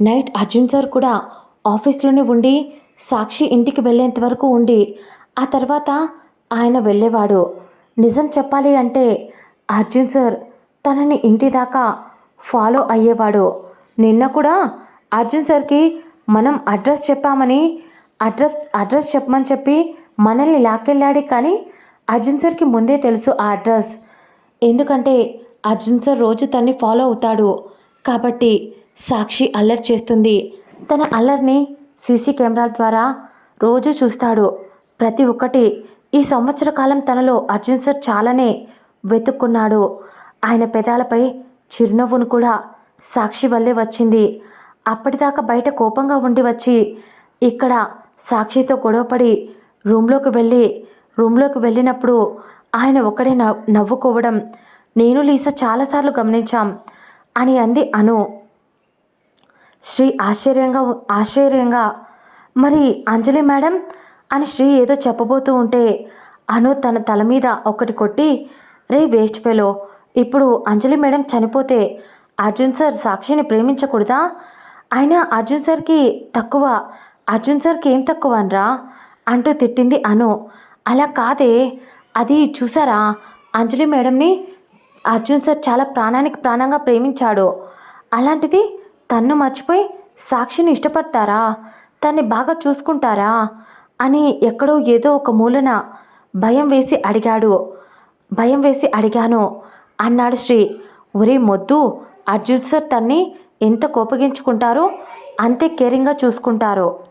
నైట్ అర్జున్ సార్ కూడా ఆఫీస్లోనే ఉండి సాక్షి ఇంటికి వెళ్ళేంత వరకు ఉండి ఆ తర్వాత ఆయన వెళ్ళేవాడు. నిజం చెప్పాలి అంటే అర్జున్ సార్ తనని ఇంటి దాకా ఫాలో అయ్యేవాడు. నిన్న కూడా అర్జున్ సార్కి మనం అడ్రస్ చెప్పమని చెప్పి మనల్ని లాక్కెళ్ళాడే, కానీ అర్జున్ సార్కి ముందే తెలుసు ఆ అడ్రస్. ఎందుకంటే అర్జున్ సార్ రోజు తన్ని ఫాలో అవుతాడు కాబట్టి. సాక్షి అల్లరి చేస్తుంది. తన అల్లరిని సీసీ కెమెరాల ద్వారా రోజు చూస్తాడు. ప్రతి ఒక్కటి ఈ సంవత్సర కాలం తనలో అర్జున్ సార్ చాలానే వెతుక్కున్నాడు. ఆయన పెదాలపై చిరునవ్వును కూడా సాక్షి వల్లే వచ్చింది. అప్పటిదాకా బయట కోపంగా ఉండి వచ్చి ఇక్కడ సాక్షితో గొడవపడి రూమ్లోకి వెళ్ళినప్పుడు ఆయన ఒక్కడే నవ్వుకోవడం నేను లీసా చాలాసార్లు గమనించాం అని అంది అను. శ్రీ ఆశ్చర్యంగా మరి అంజలి మేడం అని శ్రీ ఏదో చెప్పబోతూ ఉంటే అను తన తల మీద ఒకటి కొట్టి, రే వేస్ట్ ఫెలో, ఇప్పుడు అంజలి మేడం చనిపోతే అర్జున్ సార్ సాక్షిని ప్రేమించకూడదా? అయినా అర్జున్ సార్కి ఏం తక్కువ అనరా అంటూ తిట్టింది అను. అలా కాదే, అది చూసారా అంజలి మేడంని అర్జున్ సార్ చాలా ప్రాణానికి ప్రాణంగా ప్రేమించాడు. అలాంటిది తన్ను మర్చిపోయి సాక్షిని ఇష్టపడతారా? తన్ని బాగా చూసుకుంటారా? అని ఎక్కడో ఏదో ఒక మూలన భయం వేసి అడిగాడు. భయం వేసి అడిగాను అన్నాడు శ్రీ. ఒరే మొద్దు, అర్జున్ సార్ తన్ని ఎంత కోపగించుకుంటారో అంతే కేరింగ్గా చూసుకుంటారు.